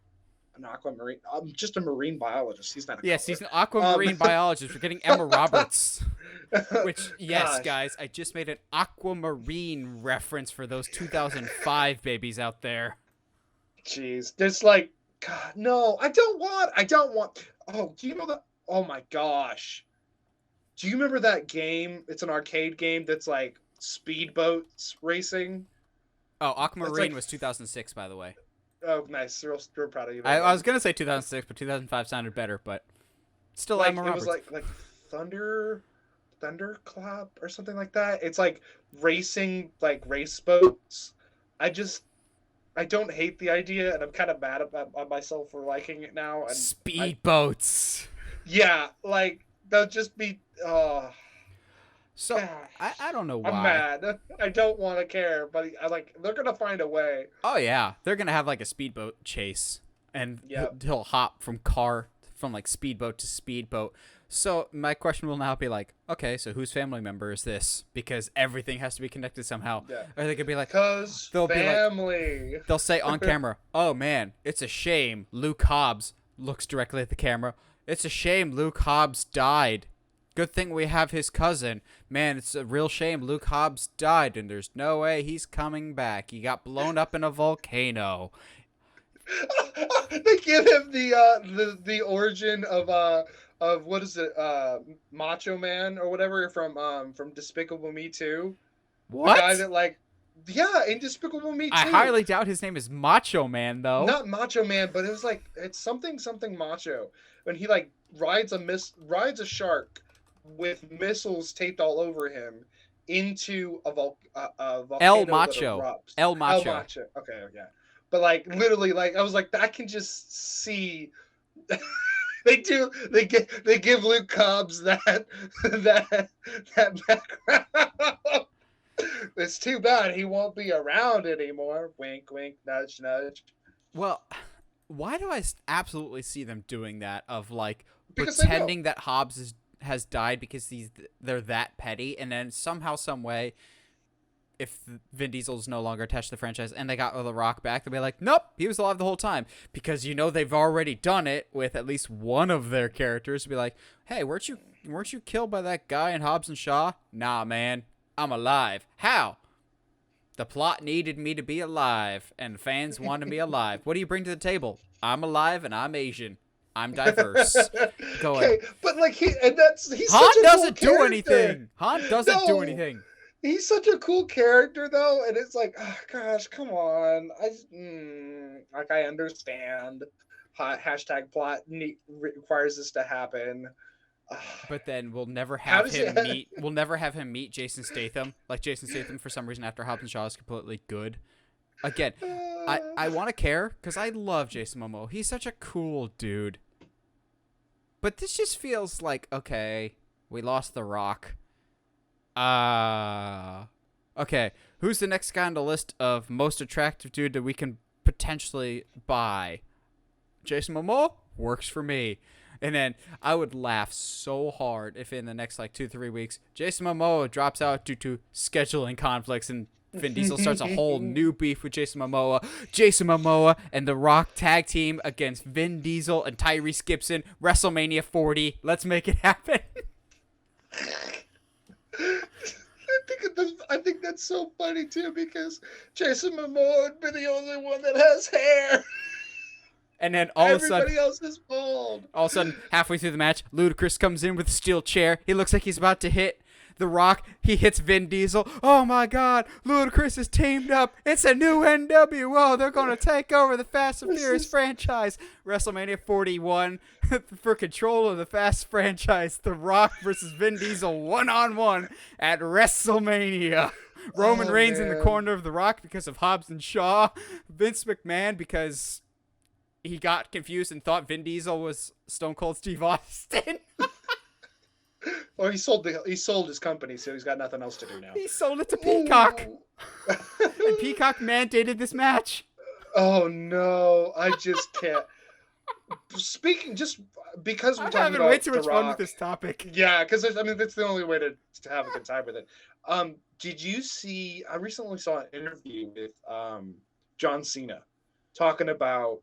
aquamarine, just a marine biologist. He's not a Yes, color. he's an aquamarine biologist. We're getting Emma Roberts. Which, yes, Gosh. guys, I just made an aquamarine reference for those 2005 babies out there. Jeez, there's like, God, no, I don't want. Oh, do you know that? Oh my gosh, do you remember that game? It's an arcade game that's like speedboats racing. Oh, Aquamarine was 2006, by the way. Oh, nice. Real proud of you. I was gonna say 2006, but 2005 sounded better. But still, like, Emma Roberts. It was like Thunderclap or something like that. It's like racing, like race boats. I don't hate the idea, and I'm kind of mad about myself for liking it now. And Speedboats. Yeah, like they'll just be. So I don't know why. I'm mad. I don't want to care, but they're gonna find a way. Oh yeah, they're gonna have like a speedboat chase, and Yep. he'll hop from like speedboat to speedboat. So my question will now be like, okay, so whose family member is this? Because everything has to be connected somehow. Yeah. Or they could be like, Cause family. They'll say on camera, oh man, it's a shame Luke Hobbs looks directly at the camera. It's a shame Luke Hobbs died. Good thing we have his cousin. Man, it's a real shame Luke Hobbs died, and there's no way he's coming back. He got blown up in a volcano. They give him the origin of what is it, Macho Man or whatever from Despicable Me 2. What? The guy that in Despicable Me 2. I highly doubt his name is Macho Man, though. Not Macho Man, but it was it's something macho. When he rides a shark with missiles taped all over him into a volcano. El Macho. That erupts. El Macho. El Macho. Okay, yeah. But literally, I was like, I can just see. They give Luke Cobbs that background. It's too bad he won't be around anymore. Wink, wink, nudge, nudge. Well, why do I absolutely see them doing that? Of Because pretending that Hobbs has died because they're that petty, and then somehow, some way, if Vin Diesel's no longer attached to the franchise and they got The Rock back, they'll be like, nope, he was alive the whole time. Because they've already done it with at least one of their characters to be like, hey, weren't you killed by that guy in Hobbs and Shaw? Nah, man, I'm alive. How? The plot needed me to be alive, and fans wanted me alive. What do you bring to the table? I'm alive and I'm Asian. I'm diverse. Okay, but he's Han such a doesn't cool do character. anything. Han doesn't do anything. He's such a cool character, though, and it's like, oh, gosh, come on. I understand. Hashtag plot requires this to happen. But then we'll never have him meet. We'll never have him meet Jason Statham. Like Jason Statham, for some reason, after Hobbs and Shaw is completely good. Again, I want to care because I love Jason Momoa. He's such a cool dude. But this just feels like, okay, we lost The Rock. Okay. Who's the next guy on the list of most attractive dude that we can potentially buy? Jason Momoa works for me. And then I would laugh so hard if in the next like 2-3 weeks, Jason Momoa drops out due to scheduling conflicts and Vin Diesel starts a whole new beef with Jason Momoa. Jason Momoa and The Rock tag team against Vin Diesel and Tyrese Gibson, WrestleMania 40. Let's make it happen. I think that's so funny too, because Jason Momoa would be the only one that has hair. And then everybody else is bald. All of a sudden, halfway through the match, Ludacris comes in with a steel chair. He looks like he's about to hit The Rock. He hits Vin Diesel. Oh my God, Ludacris is teamed up. It's a new NWO. They're going to take over the Fast and Furious franchise. WrestleMania 41 for control of the Fast franchise. The Rock versus Vin Diesel one-on-one at WrestleMania. Roman Reigns in the corner of The Rock because of Hobbs and Shaw. Vince McMahon because he got confused and thought Vin Diesel was Stone Cold Steve Austin. Well, he sold his company, so he's got nothing else to do now. He sold it to Peacock. And Peacock mandated this match. Oh no, I just can't. Speaking just because we're talking about way too much The fun Rock, with this topic. Yeah, because that's the only way to have a good time with it. Did you see? I recently saw an interview with John Cena talking about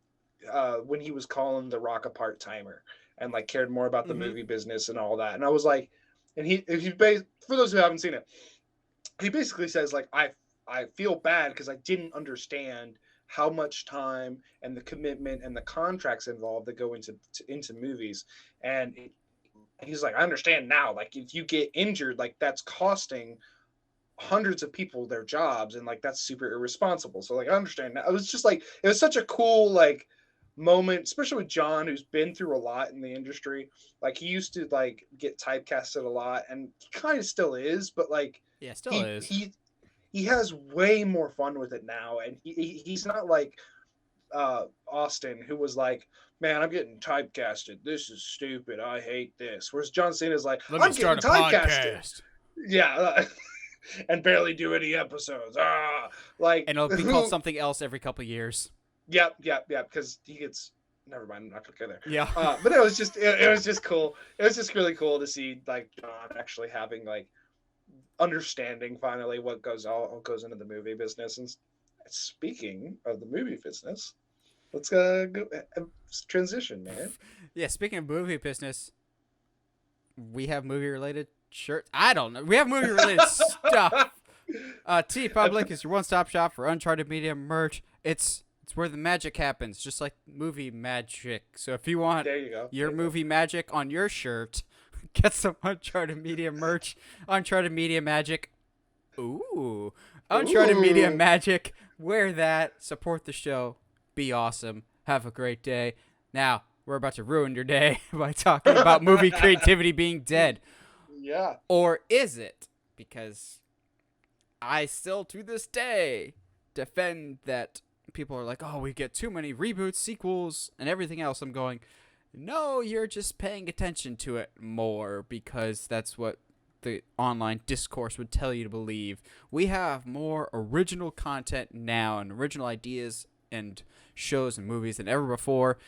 when he was calling The Rock a part-timer and like cared more about the movie business and all that. And I was like, and he for those who haven't seen it, he basically says like, I feel bad because I didn't understand how much time and the commitment and the contracts involved that go into movies. And he's like, I understand now, like if you get injured, like that's costing hundreds of people their jobs, and like that's super irresponsible. So like I understand now. It was just like, it was such a cool like moment, especially with John, who's been through a lot in the industry. Like he used to like get typecasted a lot, and he kind of still is, but like he has way more fun with it now, and he's not like Austin, who was like, man, I'm getting typecasted, this is stupid, I hate this. Whereas John Cena's like, I'm getting typecasted. Yeah. And barely do any episodes. Like, and it'll be called something else every couple of years. Yep. Because he gets. Never mind. I'm not gonna go there. Yeah. But it was just cool. It was just really cool to see like John actually having like understanding finally what goes into the movie business. And speaking of the movie business, let's go transition, man. Yeah. Speaking of movie business, we have movie related shirts. I don't know. We have movie related stuff. T Public is your one-stop shop for Uncharted Media merch. It's where the magic happens, just like movie magic. So if you want your movie magic on your shirt, get some Uncharted Media merch. Uncharted Media Magic. Ooh. Uncharted Media Magic. Wear that. Support the show. Be awesome. Have a great day. Now, we're about to ruin your day by talking about movie creativity being dead. Yeah. Or is it? Because I still, to this day, defend that people are like, oh, we get too many reboots, sequels, and everything else. I'm going, no, you're just paying attention to it more because that's what the online discourse would tell you to believe. We have more original content now and original ideas and shows and movies than ever before,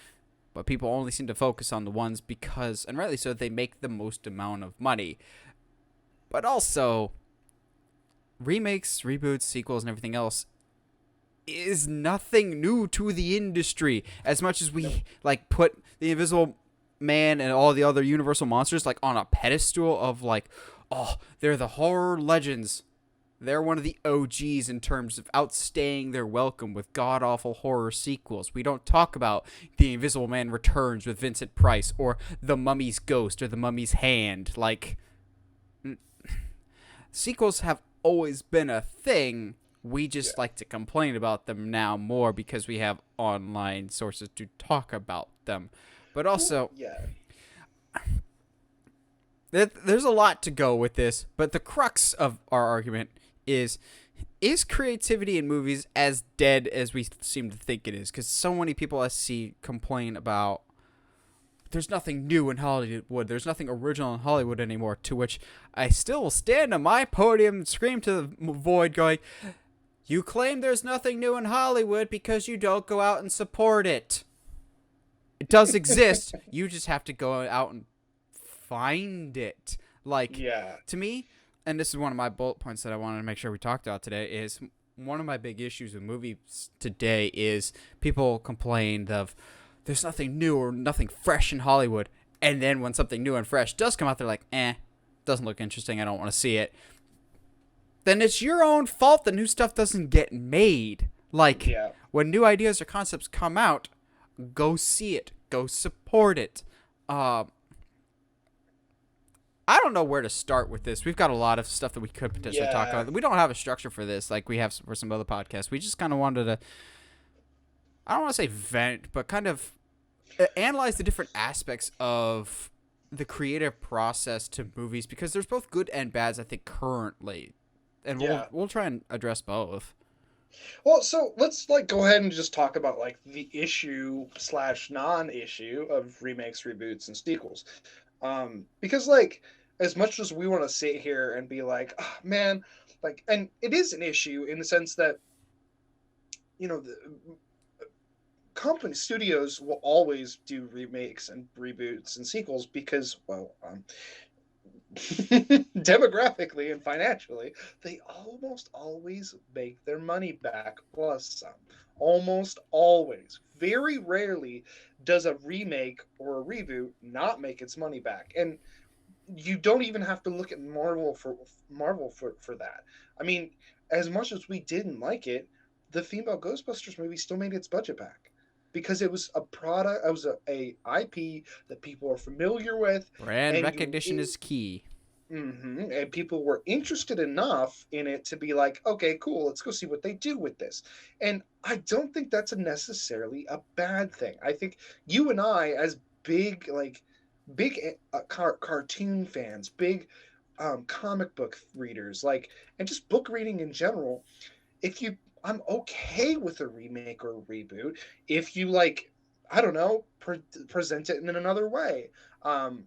but people only seem to focus on the ones because, and rightly so, they make the most amount of money. But also, remakes, reboots, sequels, and everything else is nothing new to the industry. As much as we like put the Invisible Man and all the other Universal monsters like on a pedestal of like, oh, they're the horror legends. They're one of the OGs in terms of outstaying their welcome with god-awful horror sequels. We don't talk about The Invisible Man Returns with Vincent Price or The Mummy's Ghost or The Mummy's Hand. Like, sequels have always been a thing. We just like to complain about them now more because we have online sources to talk about them. But also, there's a lot to go with this, but the crux of our argument is creativity in movies as dead as we seem to think it is? Because so many people I see complain about there's nothing new in Hollywood. There's nothing original in Hollywood anymore. To which I still will stand on my podium and scream to the void going, you claim there's nothing new in Hollywood because you don't go out and support it. It does exist. You just have to go out and find it. Like, to me, and this is one of my bullet points that I wanted to make sure we talked about today, is one of my big issues with movies today is people complained of there's nothing new or nothing fresh in Hollywood. And then when something new and fresh does come out, they're like, doesn't look interesting. I don't want to see it. Then it's your own fault that new stuff doesn't get made. Like, when new ideas or concepts come out, go see it. Go support it. I don't know where to start with this. We've got a lot of stuff that we could potentially talk about. We don't have a structure for this like we have for some other podcasts. We just kind of wanted to, I don't want to say vent, but kind of analyze the different aspects of the creative process to movies, because there's both good and bads, I think, currently. And we'll try and address both. Well, so let's go ahead and just talk about the issue / non-issue of remakes, reboots, and sequels. Because as much as we want to sit here and be like, oh, man, and it is an issue in the sense that, the company studios will always do remakes and reboots and sequels because, demographically and financially, they almost always make their money back plus some. Almost always. Very rarely does a remake or a reboot not make its money back. And you don't even have to look at Marvel for that. I mean, as much as we didn't like it, the female Ghostbusters movie still made its budget back. Because it was a product, it was a IP that people are familiar with. Brand recognition is key. Mm-hmm, and people were interested enough in it to be like, okay, cool, let's go see what they do with this. And I don't think that's necessarily a bad thing. I think you and I, as big cartoon fans, big comic book readers, and just book reading in general, I'm okay with a remake or a reboot if you I don't know, present it in another way. An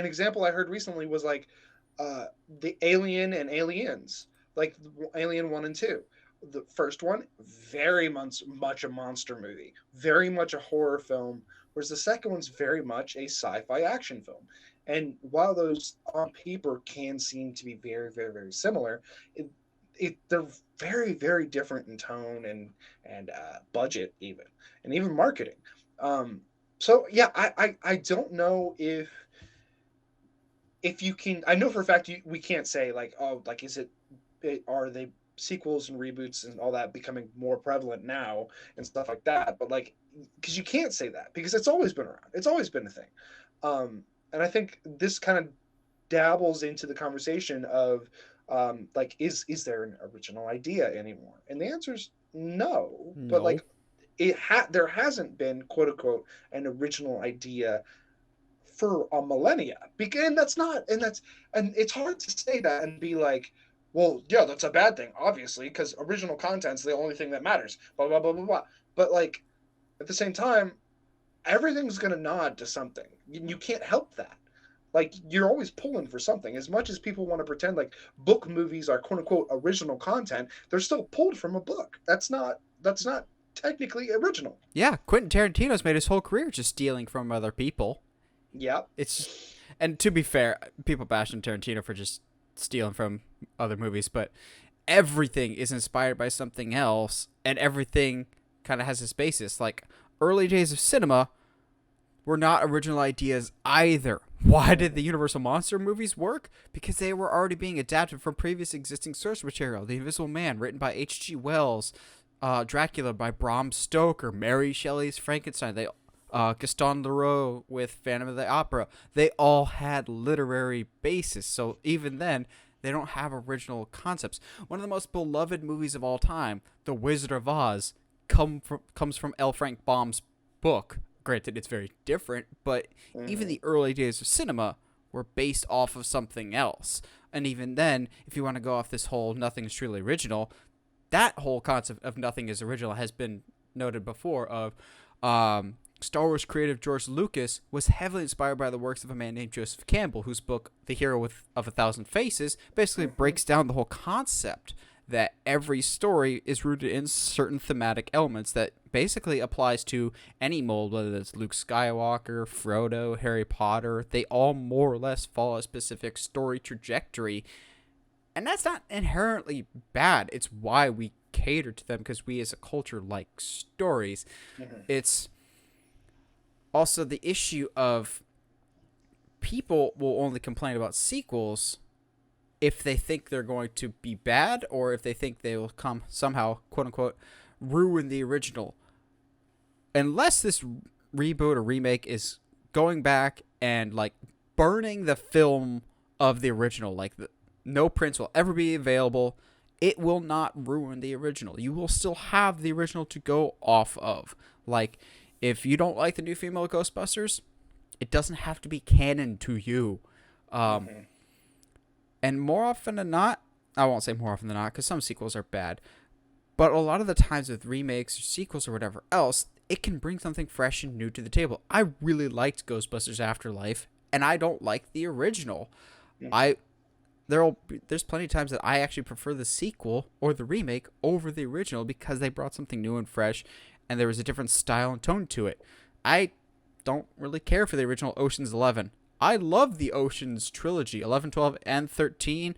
example I heard recently was the Alien and Aliens, Alien 1 and 2. The first one, very much a monster movie, very much a horror film, whereas the second one's very much a sci-fi action film. And while those on paper can seem to be very, very, very similar, they're very, very different in tone and budget even marketing. So yeah, I don't know if you can. I know for a fact we can't say are they sequels and reboots and all that becoming more prevalent now and stuff like that, but because you can't say that because it's always been around. It's always been a thing. And I think this kind of dabbles into the conversation of is there an original idea anymore? And the answer is no. But there hasn't been, quote unquote, an original idea for a millennia. And it's hard to say that and be like, well, yeah, that's a bad thing, obviously, because original content's the only thing that matters. Blah blah blah blah blah. But at the same time, everything's gonna nod to something. You can't help that. You're always pulling for something. As much as people want to pretend book movies are quote unquote original content, they're still pulled from a book. That's not technically original. Yeah, Quentin Tarantino's made his whole career just stealing from other people. Yeah. And to be fair, people bash on Tarantino for just stealing from other movies, but everything is inspired by something else, and everything kind of has its basis. Early days of cinema were not original ideas either. Why did the Universal Monster movies work? Because they were already being adapted from previous existing source material. The Invisible Man, written by H.G. Wells, Dracula by Bram Stoker, Mary Shelley's Frankenstein, Gaston Leroux with Phantom of the Opera. They all had literary basis. So even then, they don't have original concepts. One of the most beloved movies of all time, The Wizard of Oz, comes from L. Frank Baum's book. Granted, it's very different, but even the early days of cinema were based off of something else. And even then, if you want to go off this whole nothing is truly original, that whole concept of nothing is original has been noted before of Star Wars creative George Lucas was heavily inspired by the works of a man named Joseph Campbell, whose book The Hero of a Thousand Faces basically breaks down the whole concept that every story is rooted in certain thematic elements that basically applies to any mold, whether it's Luke Skywalker, Frodo, Harry Potter. They all more or less follow a specific story trajectory. And that's not inherently bad. It's why we cater to them, because we as a culture like stories. It's also the issue of people will only complain about sequels if they think they're going to be bad, or if they think they will come somehow, quote unquote, ruin the original. Unless this reboot or remake is going back and like burning the film of the original, like no prints will ever be available, it will not ruin the original. You will still have the original to go off of. Like, if you don't like the new female Ghostbusters, it doesn't have to be canon to you. And more often than not, I won't say more often than not, because some sequels are bad, but a lot of the times with remakes or sequels or whatever else, it can bring something fresh and new to the table. I really liked Ghostbusters Afterlife, and I don't like the original. There's plenty of times that I actually prefer the sequel or the remake over the original because they brought something new and fresh, and there was a different style and tone to it. I don't really care for the original Ocean's 11. I love the Ocean's trilogy, 11, 12, and 13.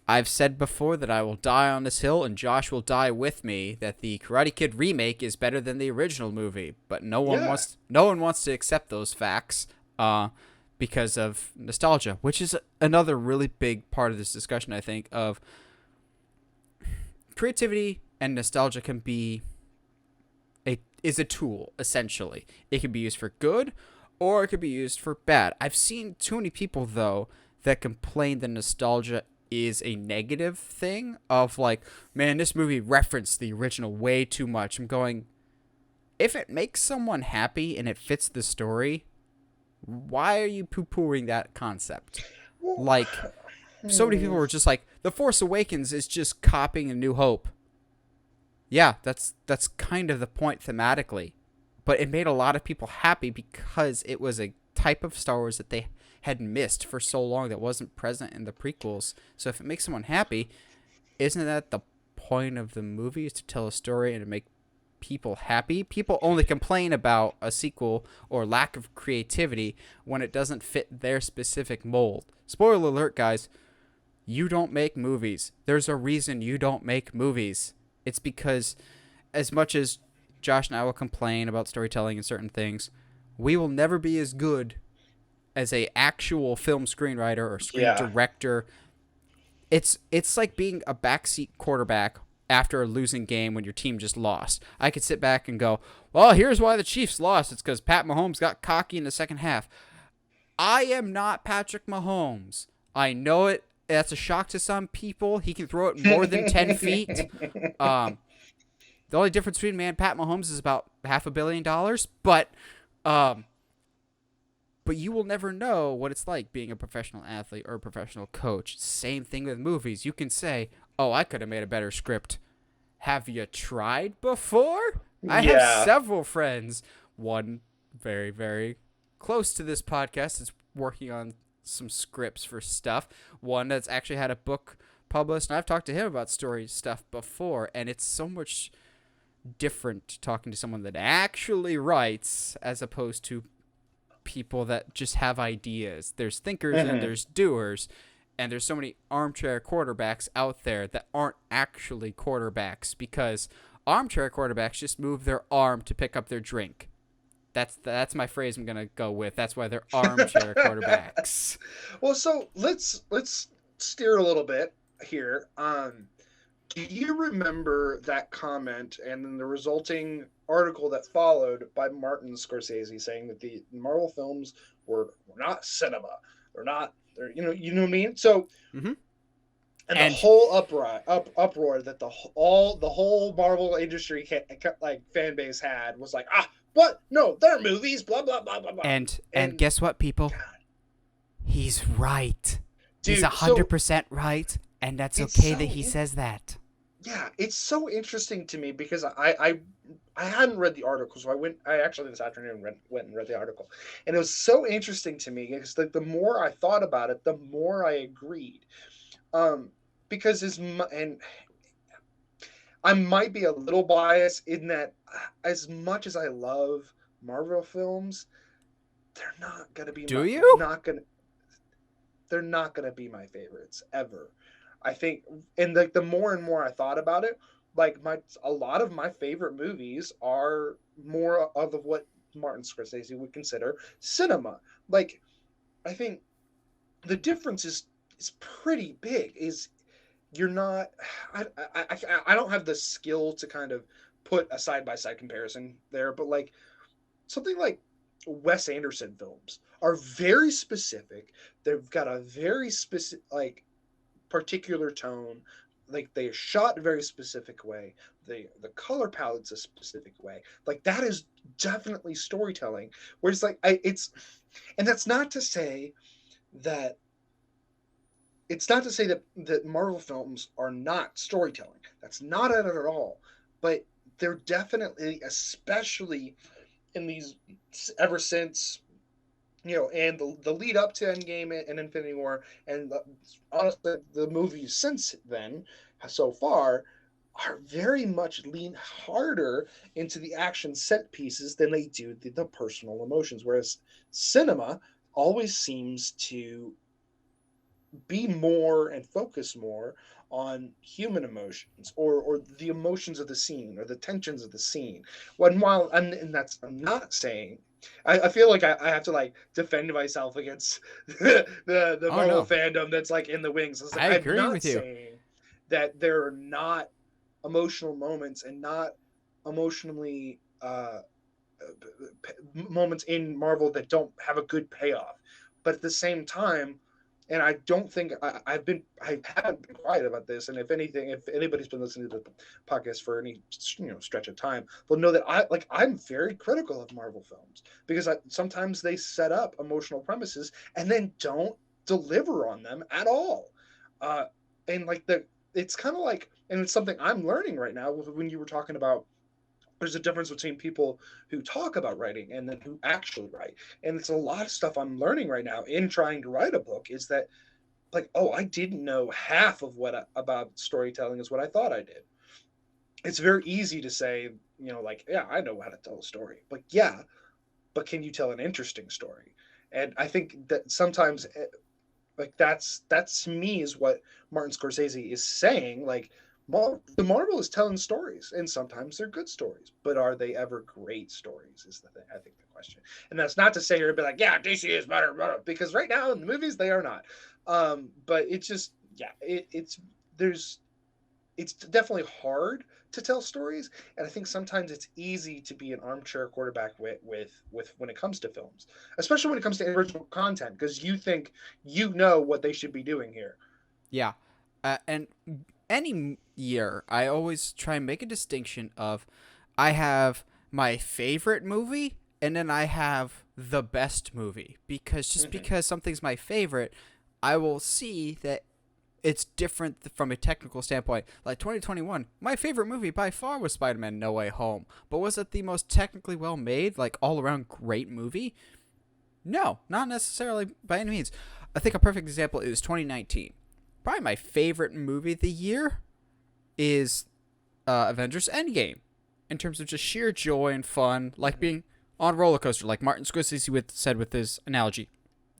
I've said before that I will die on this hill, and Josh will die with me, that the Karate Kid remake is better than the original movie. But no one wants to accept those facts because of nostalgia, which is another really big part of this discussion, I think, of creativity and nostalgia is a tool, essentially. It can be used for good, or it could be used for bad. I've seen too many people, though, that complain that nostalgia is a negative thing of like, man, this movie referenced the original way too much. I'm going, if it makes someone happy and it fits the story, why are you poo-pooing that concept? Like, so many people were just like, The Force Awakens is just copying A New Hope. Yeah, that's kind of the point thematically. But it made a lot of people happy because it was a type of Star Wars that they had missed for so long that wasn't present in the prequels. So if it makes someone happy, isn't that the point of the movie, is to tell a story and to make people happy? People only complain about a sequel or lack of creativity when it doesn't fit their specific mold. Spoiler alert, guys. You don't make movies. There's a reason you don't make movies. It's because as much as Josh and I will complain about storytelling and certain things, we will never be as good as a actual film screenwriter or screen director. It's like being a backseat quarterback after a losing game when your team just lost. I could sit back and go, well, here's why the Chiefs lost. It's because Pat Mahomes got cocky in the second half. I am not Patrick Mahomes. I know it. That's a shock to some people. He can throw it more than 10 feet. The only difference between me and Pat Mahomes is about $500 million, but you will never know what it's like being a professional athlete or a professional coach. Same thing with movies. You can say, oh, I could have made a better script. Have you tried before? I have several friends, one very, very close to this podcast is working on some scripts for stuff. One that's actually had a book published, and I've talked to him about story stuff before, and it's so much different talking to someone that actually writes as opposed to people that just have ideas. There's thinkers and there's doers, and there's so many armchair quarterbacks out there that aren't actually quarterbacks, because armchair quarterbacks just move their arm to pick up their drink. That's my phrase I'm gonna go with. That's why they're armchair quarterbacks. Well, so let's steer a little bit here. Do you remember that comment and then the resulting article that followed by Martin Scorsese saying that the Marvel films were not cinema? You know what I mean? So, and the whole uproar that the whole Marvel industry fan base had was like, what? No, they're movies. Blah blah blah blah blah. And guess what, people? God. He's right. Dude, he's 100% right, and that's okay that he says that. Yeah, it's so interesting to me because I I hadn't read the article, so I actually this afternoon went and read the article, and it was so interesting to me because the more I thought about it, the more I agreed. Um, because and I might be a little biased in that, as much as I love Marvel films, they're not gonna be Do my you? not gonna they're not gonna be my favorites ever. I think, and like the more and more I thought about it, like a lot of my favorite movies are more of what Martin Scorsese would consider cinema. Like, I think the difference is pretty big. Is you're not, I don't have the skill to kind of put a side by side comparison there, but like something like Wes Anderson films are very specific. They've got a very specific, like, particular tone. Like they're shot a very specific way. The color palette's a specific way. Like that is definitely storytelling. Whereas like it's, and that's not to say that that Marvel films are not storytelling. That's not it at all. But they're definitely, especially in these, ever since, and the lead up to Endgame and Infinity War, and honestly, the movies since then, so far, are very much lean harder into the action set pieces than they do the personal emotions. Whereas cinema always seems to be more and focus more on human emotions, or the emotions of the scene, or the tensions of the scene. While and that's, I'm not saying, I feel like I have to like defend myself against the Oh Marvel no, fandom that's like in the wings. It's I like, I'm agree not with you. saying that there are not emotional moments and not emotionally moments in Marvel that don't have a good payoff. But at the same time, and I don't think I haven't been quiet about this. And if anything, if anybody's been listening to the podcast for any stretch of time, they'll know that I'm very critical of Marvel films because sometimes they set up emotional premises and then don't deliver on them at all. Uh, and like it's kind of like, and it's something I'm learning right now when you were talking about, there's a difference between people who talk about writing and then who actually write. And it's a lot of stuff I'm learning right now in trying to write a book, is that, like, oh, I didn't know half of about storytelling is what I thought I did. It's very easy to say, like, yeah, I know how to tell a story. But yeah, but can you tell an interesting story? And I think that sometimes, like, that's to me is what Martin Scorsese is saying. Like, the Marvel is telling stories, and sometimes they're good stories, but are they ever great stories? Is the thing, I think, the question. And that's not to say you're be like, yeah, DC is better, because right now in the movies they are not. But it's just, yeah, there's it's definitely hard to tell stories, and I think sometimes it's easy to be an armchair quarterback with when it comes to films, especially when it comes to original content, because you think you know what they should be doing here. Yeah, and any year I always try and make a distinction of I have my favorite movie and then I have the best movie, because just Mm-hmm. because something's my favorite, I will see that it's different from a technical standpoint. Like 2021, my favorite movie by far was Spider-Man No Way Home. But was it the most technically well made, like all around great movie? No, not necessarily by any means. I think a perfect example is 2019. Probably my favorite movie of the year is Avengers End Game. In terms of just sheer joy and fun, like Mm-hmm. being on a roller coaster, like Martin Scorsese said with his analogy.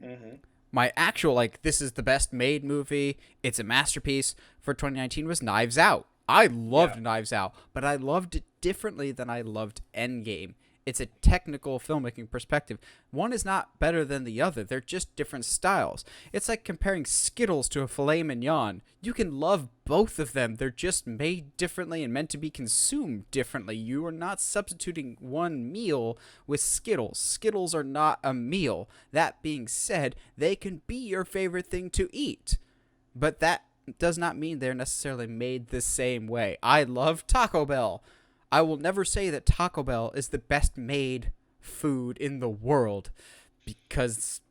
Mm-hmm. My actual, like, this is the best made movie, it's a masterpiece for 2019 was Knives Out. I Yeah. loved Knives Out, but I loved it differently than I loved Endgame. It's a technical filmmaking perspective. One is not better than the other. They're just different styles. It's like comparing Skittles to a filet mignon. You can love both of them. They're just made differently and meant to be consumed differently. You are not substituting one meal with Skittles. Skittles are not a meal. That being said, they can be your favorite thing to eat. But that does not mean they're necessarily made the same way. I love Taco Bell. I will never say that Taco Bell is the best made food in the world, because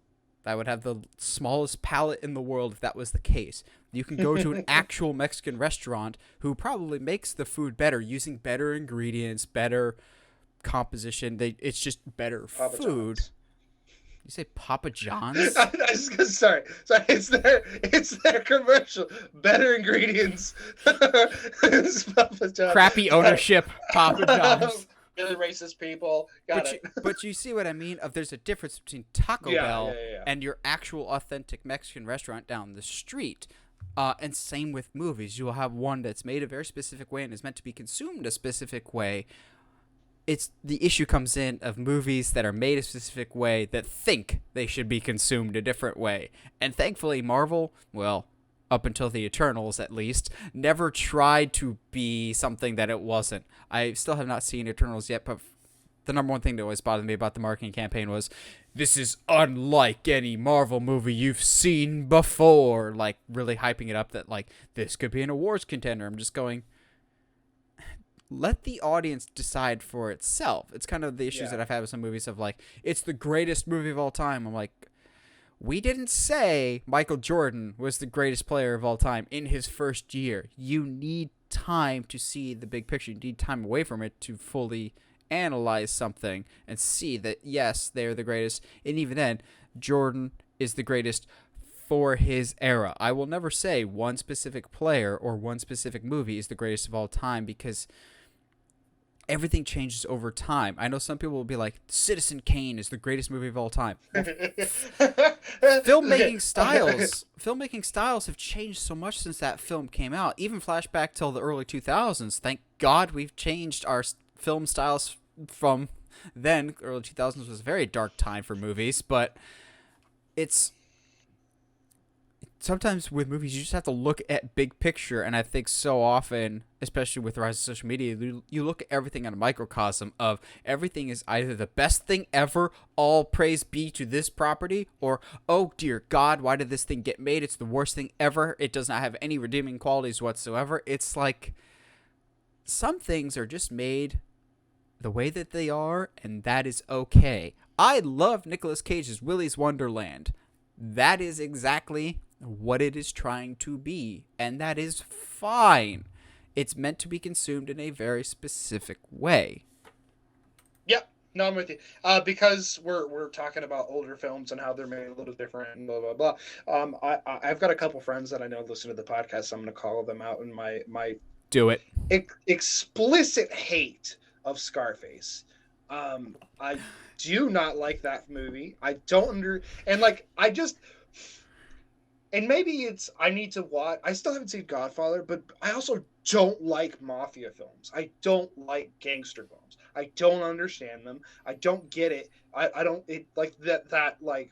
I would have the smallest palate in the world if that was the case. You can go to an actual Mexican restaurant who probably makes the food better, using better ingredients, better composition. It's just better Papa food. John's. You say Papa John's? Sorry. It's their commercial. Better ingredients. It's Papa John's. Crappy ownership, Papa John's. Really racist people. But you see what I mean? There's a difference between Taco Bell and your actual authentic Mexican restaurant down the street. And same with movies. You will have one that's made a very specific way and is meant to be consumed a specific way. It's the issue comes in of movies that are made a specific way that think they should be consumed a different way. And thankfully, Marvel, well, up until the Eternals at least, never tried to be something that it wasn't. I still have not seen Eternals yet, but the number one thing that always bothered me about the marketing campaign was, this is unlike any Marvel movie you've seen before. Like, really hyping it up that, like, this could be an awards contender. I'm just going, let the audience decide for itself. It's kind of the issues that I've had with some movies of, like, it's the greatest movie of all time. I'm like, we didn't say Michael Jordan was the greatest player of all time in his first year. You need time to see the big picture. You need time away from it to fully analyze something and see that, yes, they're the greatest. And even then, Jordan is the greatest for his era. I will never say one specific player or one specific movie is the greatest of all time, because everything changes over time. I know some people will be like, Citizen Kane is the greatest movie of all time. Well, filmmaking styles have changed so much since that film came out. Even flashback till the early 2000s. Thank God we've changed our film styles from then. Early 2000s was a very dark time for movies, but it's sometimes with movies, you just have to look at big picture. And I think so often, especially with the rise of social media, you look at everything in a microcosm of everything is either the best thing ever, all praise be to this property, or, oh dear God, why did this thing get made? It's the worst thing ever. It does not have any redeeming qualities whatsoever. It's like some things are just made the way that they are, and that is okay. I love Nicolas Cage's Willy's Wonderland. That is exactly what it is trying to be, and that is fine. It's meant to be consumed in a very specific way. Yep, no, I'm with you. Because we're talking about older films and how they're made a little different and blah blah blah. I've got a couple friends that I know listen to the podcast. So I'm going to call them out in my do it explicit hate of Scarface. I do not like that movie. I don't and maybe it's I need to watch. I still haven't seen Godfather, but I also don't like mafia films. I don't like gangster films. I don't understand them. I don't get it. I don't it like that like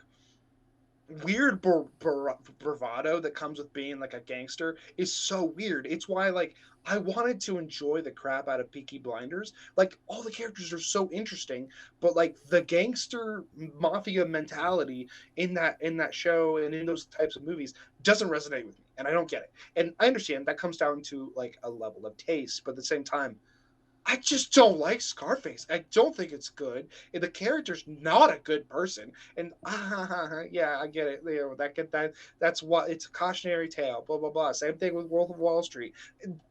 weird bravado that comes with being like a gangster is so weird. It's why like I wanted to enjoy the crap out of Peaky Blinders. Like all the characters are so interesting, but like the gangster mafia mentality in that show and in those types of movies doesn't resonate with me, and I don't get it. And I understand that comes down to like a level of taste, but at the same time, I just don't like Scarface. I don't think it's good. And the character's not a good person. And yeah, I get it. You know, that's what it's a cautionary tale. Blah blah blah. Same thing with Wolf of Wall Street.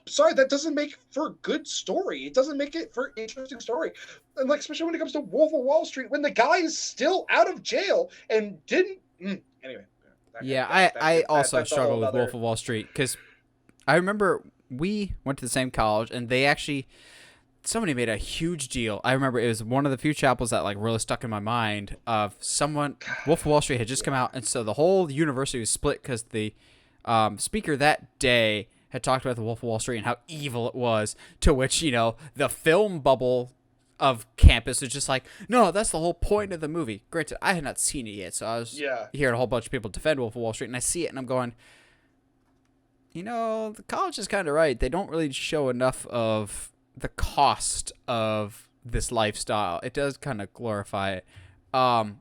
Sorry, that doesn't make for a good story. It doesn't make it for an interesting story. And like especially when it comes to Wolf of Wall Street, when the guy is still out of jail and didn't. Anyway. I also struggle with Wolf of Wall Street because I remember we went to the same college and they actually. Somebody made a huge deal. I remember it was one of the few chapels that like really stuck in my mind of someone. Wolf of Wall Street had just come out, and so the whole university was split because the speaker that day had talked about the Wolf of Wall Street and how evil it was. To which the film bubble of campus was just like, no, that's the whole point of the movie. Granted, I had not seen it yet, so I was hearing a whole bunch of people defend Wolf of Wall Street, and I see it, and I'm going, the college is kind of right. They don't really show enough of the cost of this lifestyle. It does kind of glorify it. But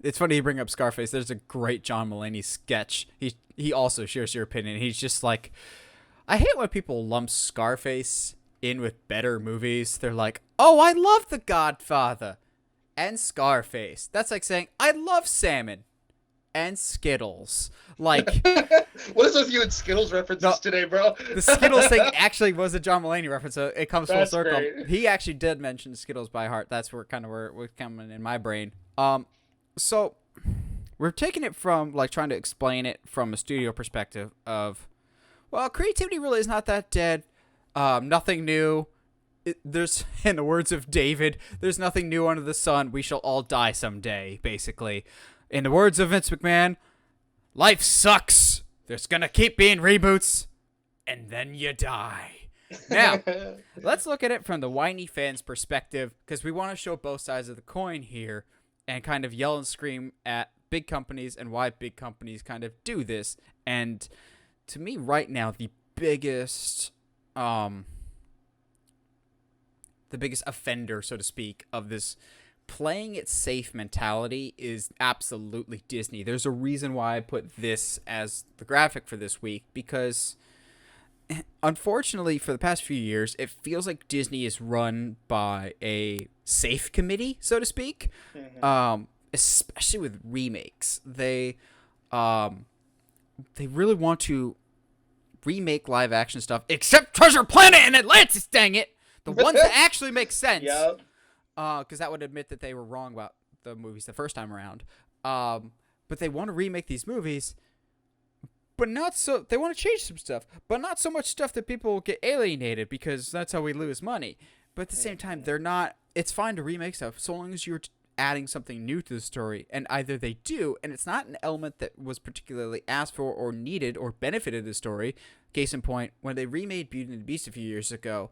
it's funny you bring up Scarface. There's a great John Mulaney sketch. He also shares your opinion. He's just like, I hate when people lump Scarface in with better movies. They're like, oh, I love The Godfather and Scarface. That's like saying, I love salmon and Skittles. Like, What is with you and Skittles references today, bro? the Skittles thing actually was a John Mulaney reference, so it comes full circle. Great. He actually did mention Skittles by heart. That's where it was coming in my brain. So we're taking it from like trying to explain it from a studio perspective of, well, creativity really is not that dead. Nothing new. There's, in the words of David, there's nothing new under the sun. We shall all die someday, basically. In the words of Vince McMahon, life sucks. There's gonna keep being reboots, and then you die. Now, let's look at it from the whiny fans' perspective, because we want to show both sides of the coin here and kind of yell and scream at big companies and why big companies kind of do this. And to me, right now, the biggest offender, so to speak, of this playing it safe mentality is absolutely Disney. There's a reason why I put this as the graphic for this week, because unfortunately for the past few years, it feels like Disney is run by a safe committee, so to speak. Especially with remakes. They really want to remake live action stuff, except Treasure Planet and Atlantis, dang it! The ones that actually make sense. Yep. Because that would admit that they were wrong about the movies the first time around. But they want to remake these movies, but not so. They want to change some stuff, but not so much stuff that people get alienated, because that's how we lose money. But at the same time, they're not. It's fine to remake stuff so long as you're adding something new to the story, and either they do, and it's not an element that was particularly asked for or needed or benefited the story. Case in point, when they remade Beauty and the Beast a few years ago,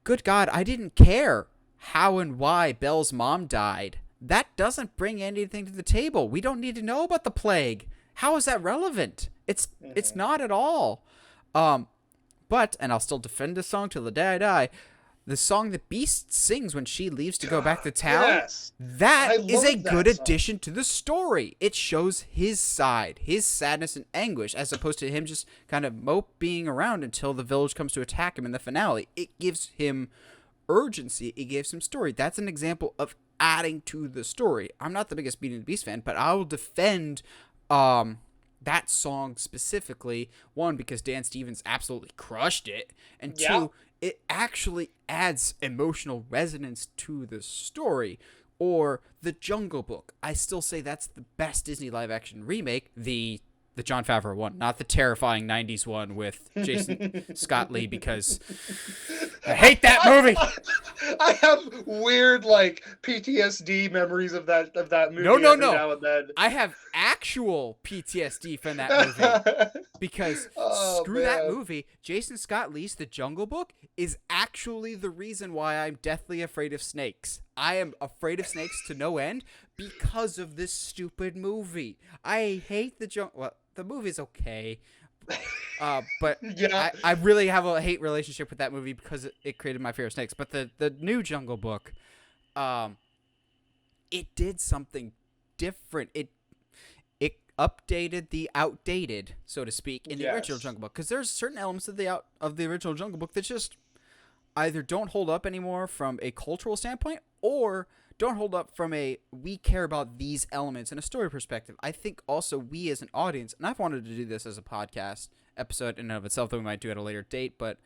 good God, I didn't care how and why Belle's mom died. That doesn't bring anything to the table. We don't need to know about the plague. How is that relevant? It's not at all. But, and I'll still defend this song till the day I die, the song that Beast sings when she leaves to go back to town, yes. that is a good song. addition to the story. It shows his side, his sadness and anguish, as opposed to him just kind of moping around until the village comes to attack him in the finale. It gives him urgency. It gives him story. That's an example of adding to the story. I'm not the biggest Beauty and the Beast fan, but I will defend that song specifically. One, because Dan Stevens absolutely crushed it, and two, it actually adds emotional resonance to the story. Or The Jungle Book. I still say that's the best Disney live-action remake. The Jon Favreau one, not the terrifying 90s one with Jason Scott Lee, because I hate that movie. I have weird like PTSD memories of that movie. No. Now and then. I have actual PTSD from that movie, because screw that movie. Jason Scott Lee's The Jungle Book is actually the reason why I'm deathly afraid of snakes. I am afraid of snakes to no end because of this stupid movie. I hate the jungle. Well, the movie's okay, but I really have a hate relationship with that movie because it created my fear of snakes. But the new Jungle Book, it did something different. It updated the outdated, so to speak, in the original Jungle Book, because there's certain elements of the original Jungle Book that just either don't hold up anymore from a cultural standpoint, or don't hold up from a we care about these elements in a story perspective. I think also we as an audience, and I've wanted to do this as a podcast episode in and of itself that we might do at a later date, but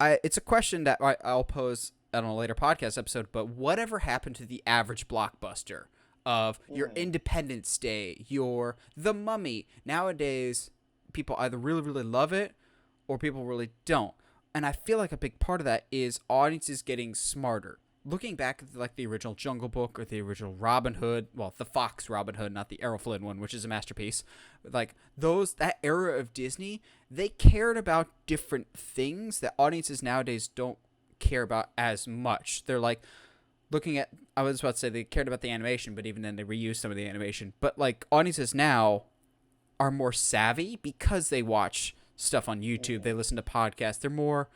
it's a question that I'll pose on a later podcast episode, but whatever happened to the average blockbuster of your Independence Day, your The Mummy? Nowadays, people either really, really love it or people really don't. And I feel like a big part of that is audiences getting smarter. Looking back at like the original Jungle Book or the original Robin Hood, well, the Fox Robin Hood, not the Errol Flynn one, which is a masterpiece. Like that era of Disney, they cared about different things that audiences nowadays don't care about as much. They're like looking at, I was about to say they cared about the animation, but even then they reused some of the animation. But like audiences now are more savvy because they watch stuff on YouTube, they listen to podcasts. They're more,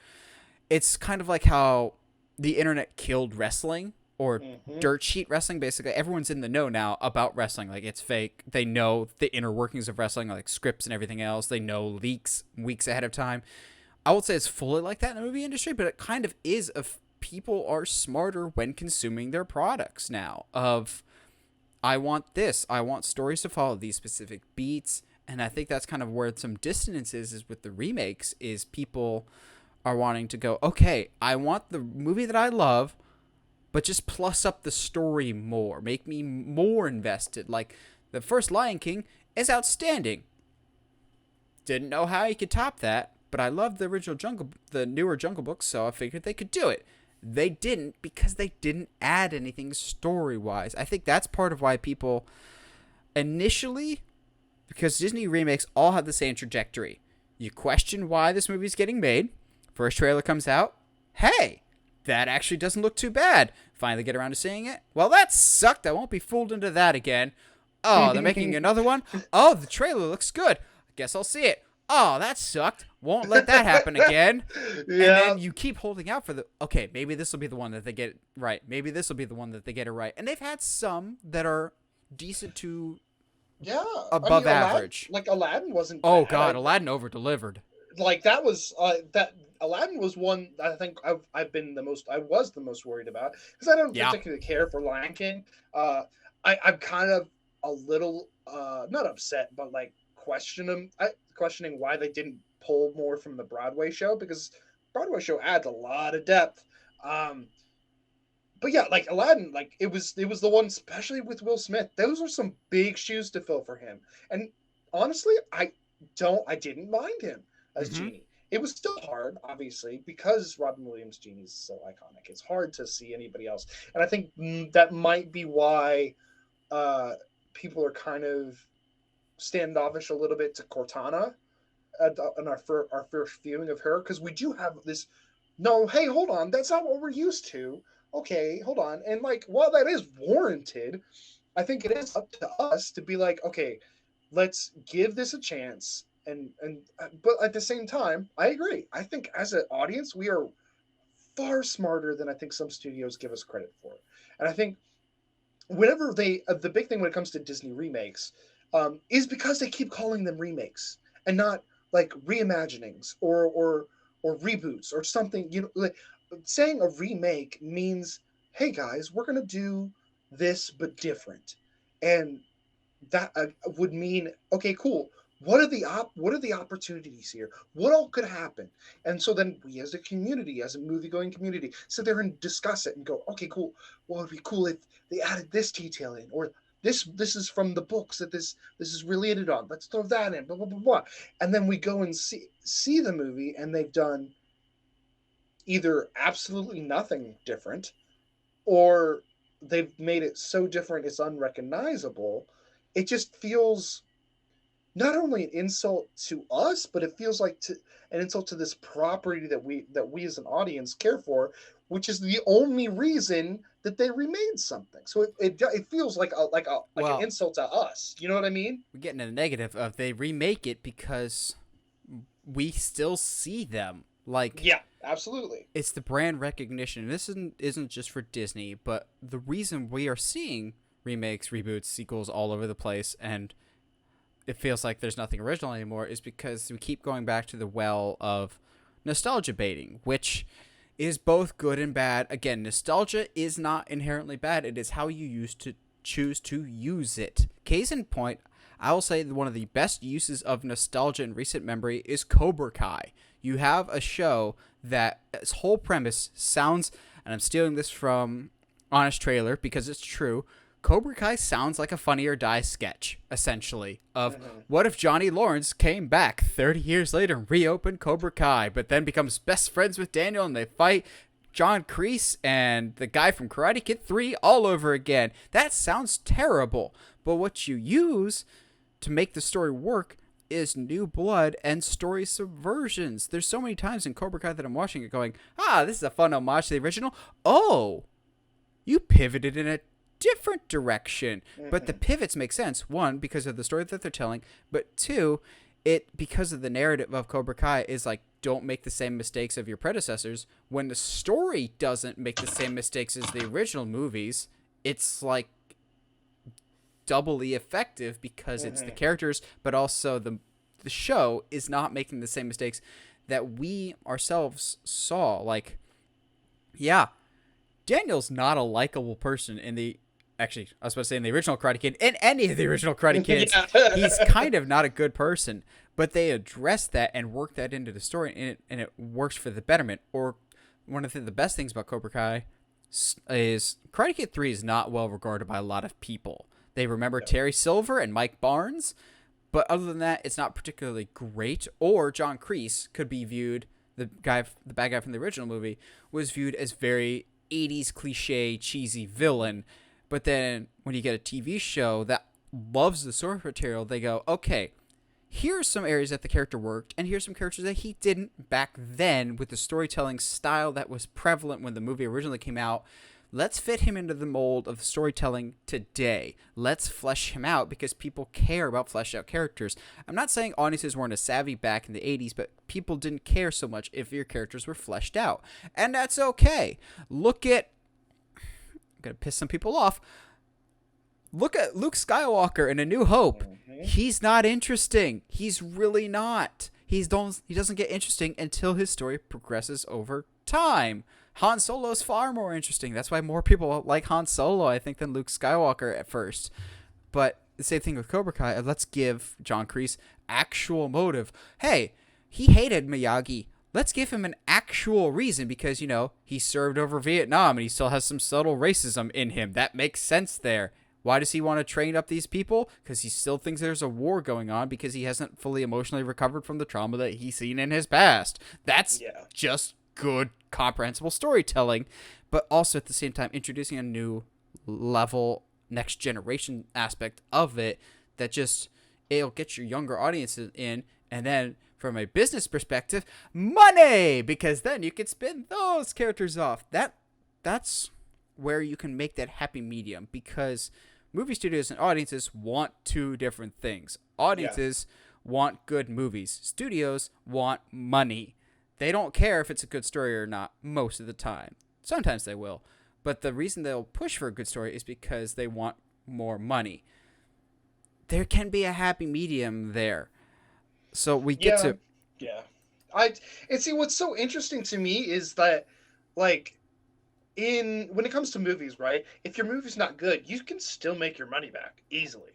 it's kind of like how the internet killed wrestling or dirt sheet wrestling. Basically, everyone's in the know now about wrestling. Like, it's fake. They know the inner workings of wrestling, like scripts and everything else. They know leaks weeks ahead of time. I would say it's fully like that in the movie industry, but it kind of is if people are smarter when consuming their products now. I want this. I want stories to follow these specific beats. And I think that's kind of where some dissonance is with the remakes, is people are wanting to go, okay, I want the movie that I love, but just plus up the story more. Make me more invested. Like, the first Lion King is outstanding. Didn't know how you could top that, but I love the newer Jungle Book, so I figured they could do it. They didn't, because they didn't add anything story-wise. I think that's part of why people initially, because Disney remakes all have the same trajectory. You question why this movie's getting made. First trailer comes out. Hey, that actually doesn't look too bad. Finally get around to seeing it. Well, that sucked. I won't be fooled into that again. Oh, they're making another one? Oh, the trailer looks good. Guess I'll see it. Oh, that sucked. Won't let that happen again. Yeah. And then you keep holding out for okay, maybe this will be the one that they get it right. Maybe this will be the one that they get it right. And they've had some that are decent to above average. Aladdin wasn't bad. Oh, God, Aladdin over-delivered. Like, that was, Aladdin was one I think I was the most worried about, because I don't particularly care for Lion King. I'm kind of a little, not upset, but, like, questioning why they didn't pull more from the Broadway show, because Broadway show adds a lot of depth. But yeah, like Aladdin, like it was the one, especially with Will Smith. Those are some big shoes to fill for him. And honestly, I didn't mind him as Genie. It was still hard, obviously, because Robin Williams' Genie is so iconic. It's hard to see anybody else, and I think that might be why people are kind of standoffish a little bit to Cortana in our first viewing of her, because we do have this. No, hey, hold on, that's not what we're used to. Okay, hold on, and like, while that is warranted, I think it is up to us to be like, okay, let's give this a chance, but at the same time, I agree. I think as an audience, we are far smarter than I think some studios give us credit for, and I think whenever the big thing when it comes to Disney remakes. Is because they keep calling them remakes and not like reimaginings or reboots or something. You know, like, saying a remake means, hey guys, we're gonna do this but different, and that would mean, okay, cool. What are the opportunities here? What all could happen? And so then we, as a community, as a movie-going community, sit there and discuss it and go, okay, cool. Well, it'd be cool if they added this detail in, or this is from the books that this is related on. Let's throw that in, blah, blah, blah, blah. And then we go and see the movie, and they've done either absolutely nothing different, or they've made it so different it's unrecognizable. It just feels not only an insult to us, but it feels like an insult to this property that we as an audience care for, which is the only reason that they remade something. So it feels like an insult to us. You know what I mean? We're getting a negative of they remake it because we still see them. Like, yeah, absolutely. It's the brand recognition. This isn't just for Disney, but the reason we are seeing remakes, reboots, sequels all over the place, and it feels like there's nothing original anymore, is because we keep going back to the well of nostalgia baiting, which is both good and bad. Again, nostalgia is not inherently bad. It is how you choose to use it. Case in point, I will say that one of the best uses of nostalgia in recent memory is Cobra Kai. You have a show that its whole premise sounds, and I'm stealing this from Honest Trailer because it's true, Cobra Kai sounds like a Funny or Die sketch, essentially, of what if Johnny Lawrence came back 30 years later and reopened Cobra Kai, but then becomes best friends with Daniel and they fight John Kreese and the guy from Karate Kid 3 all over again. That sounds terrible, but what you use to make the story work is new blood and story subversions. There's so many times in Cobra Kai that I'm watching it going, this is a fun homage to the original. Oh, you pivoted in a different direction, but the pivots make sense. One, because of the story that they're telling, but two, because of the narrative of Cobra Kai is like, don't make the same mistakes of your predecessors. When the story doesn't make the same mistakes as the original movies, it's like doubly effective because it's the characters, but also the show is not making the same mistakes that we ourselves saw. Like, yeah, Daniel's not a likable person in the actually, I was supposed to say in the original Karate Kid, in any of the original Karate Kids, he's Yeah. kind of not a good person. But they address that and work that into the story, and it works for the betterment. Or one of the best things about Cobra Kai is Karate Kid 3 is not well regarded by a lot of people. They remember Yeah. Terry Silver and Mike Barnes, but other than that, it's not particularly great. Or John Kreese could be viewed, the bad guy from the original movie, was viewed as very 80s cliche, cheesy villain. But then when you get a TV show that loves the source material, they go, okay, here's some areas that the character worked, and here's some characters that he didn't back then with the storytelling style that was prevalent when the movie originally came out. Let's fit him into the mold of storytelling today. Let's flesh him out because people care about fleshed out characters. I'm not saying audiences weren't as savvy back in the 80s, but people didn't care so much if your characters were fleshed out. And that's okay. Look at... I'm going to piss some people off. Look at Luke Skywalker in A New Hope. Mhm. He's not interesting. He's really not. He doesn't get interesting until his story progresses over time. Han Solo is far more interesting. That's why more people like Han Solo, I think, than Luke Skywalker at first. But the same thing with Cobra Kai. Let's give John Kreese actual motive. Hey, he hated Miyagi. Let's give him an actual reason because, he served over Vietnam and he still has some subtle racism in him. That makes sense there. Why does he want to train up these people? Because he still thinks there's a war going on because he hasn't fully emotionally recovered from the trauma that he's seen in his past. That's just good, comprehensible storytelling, but also at the same time introducing a new level, next generation aspect of it that just, it'll get your younger audiences in, and then from a business perspective, money, because then you can spin those characters off. That's where you can make that happy medium, because movie studios and audiences want two different things. Audiences want good movies. Studios want money. They don't care if it's a good story or not most of the time. Sometimes they will. But the reason they'll push for a good story is because they want more money. There can be a happy medium there. So we get to... Yeah. And see, what's so interesting to me is that, like, when it comes to movies, right? If your movie's not good, you can still make your money back easily.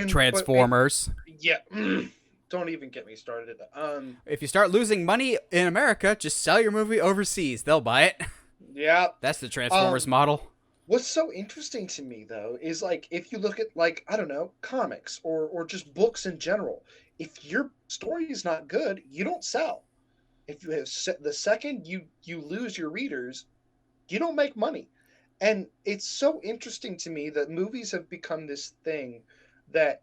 Transformers. Don't even get me started. If you start losing money in America, just sell your movie overseas. They'll buy it. Yeah. That's the Transformers model. What's so interesting to me, though, is, like, if you look at, like, I don't know, comics or just books in general, if your story is not good, you don't sell. If you have the second you lose your readers, you don't make money. And it's so interesting to me that movies have become this thing that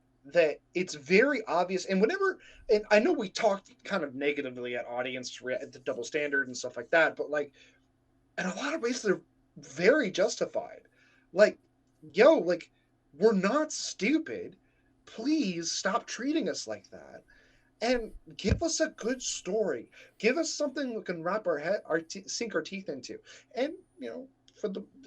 it's very obvious. And I know we talked kind of negatively at audience, the double standard and stuff like that, but, like, in a lot of ways, they're very justified. Like, like, we're not stupid. Please stop treating us like that. And give us a good story. Give us something we can wrap sink our teeth into. And,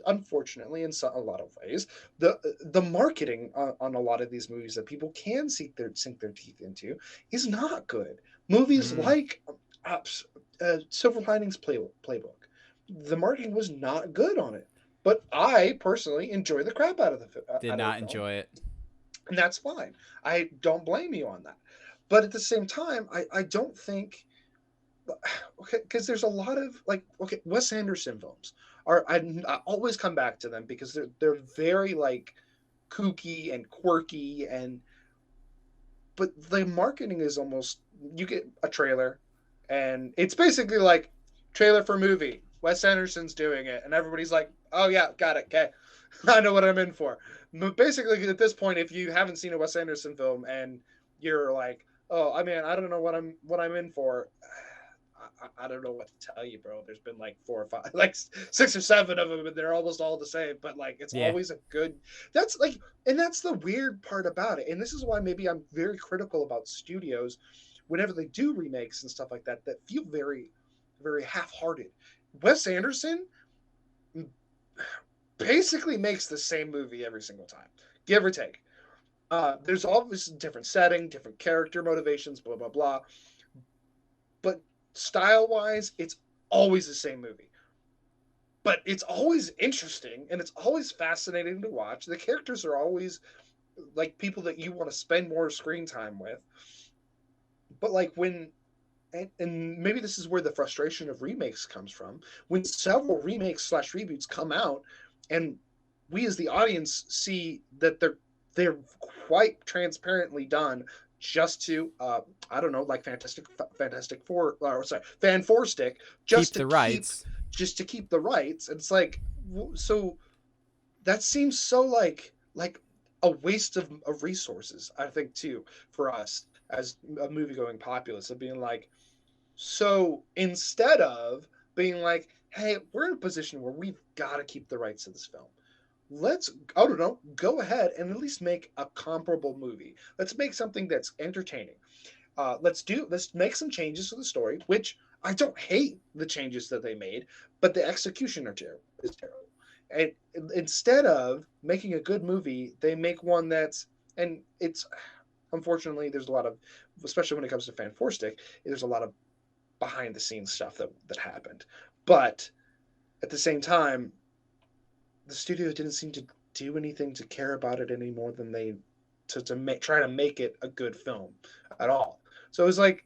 unfortunately, in a lot of ways, the marketing on a lot of these movies that people can sink their teeth into is not good. Movies like Silver Linings Playbook, the marketing was not good on it. But I personally enjoy the crap out of the film. Did not enjoy it. And that's fine. I don't blame you on that. But at the same time, I don't think, because there's a lot of, like, Wes Anderson films I always come back to them because they're very, like, kooky and quirky, but the marketing is almost, you get a trailer and it's basically like trailer for movie. Wes Anderson's doing it, and everybody's like, "Oh yeah, got it. Okay, I know what I'm in for." But basically, at this point, if you haven't seen a Wes Anderson film and you're like, "Oh, I mean, I don't know what I'm in for," I don't know what to tell you, bro. There's been like 4 or 5, like 6 or 7 of them, and they're almost all the same. But, like, it's always a good. That's like, and that's the weird part about it. And this is why maybe I'm very critical about studios whenever they do remakes and stuff like that feel very, very half-hearted. Wes Anderson basically makes the same movie every single time, give or take. There's always a different setting, different character motivations, blah, blah, blah. But style-wise, it's always the same movie. but it's always interesting and it's always fascinating to watch. The characters are always like people that you want to spend more screen time with. But like when and maybe this is where the frustration of remakes comes from. When several remakes slash reboots come out, and we as the audience see that they're quite transparently done just to I don't know, like Fantastic Four, or sorry, Fan Four Stick, Keep just to the keep rights. just to keep the rights. And it's like, so that seems so like a waste of resources, I think, too, for us as a movie going populace, of being like, so instead of being like, hey, we're in a position where we've got to keep the rights to this film, let's, I don't know, go ahead and at least make a comparable movie. Let's make something that's entertaining. Let's make some changes to the story, which I don't hate the changes that they made, but the execution is terrible. And instead of making a good movie, they make one that's, and it's, unfortunately, there's a lot of, especially when it comes to Fan Four Stick, there's a lot of behind the scenes stuff that happened. But at the same time, the studio didn't seem to do anything to care about it any more than they try to make it a good film at all. So it was like,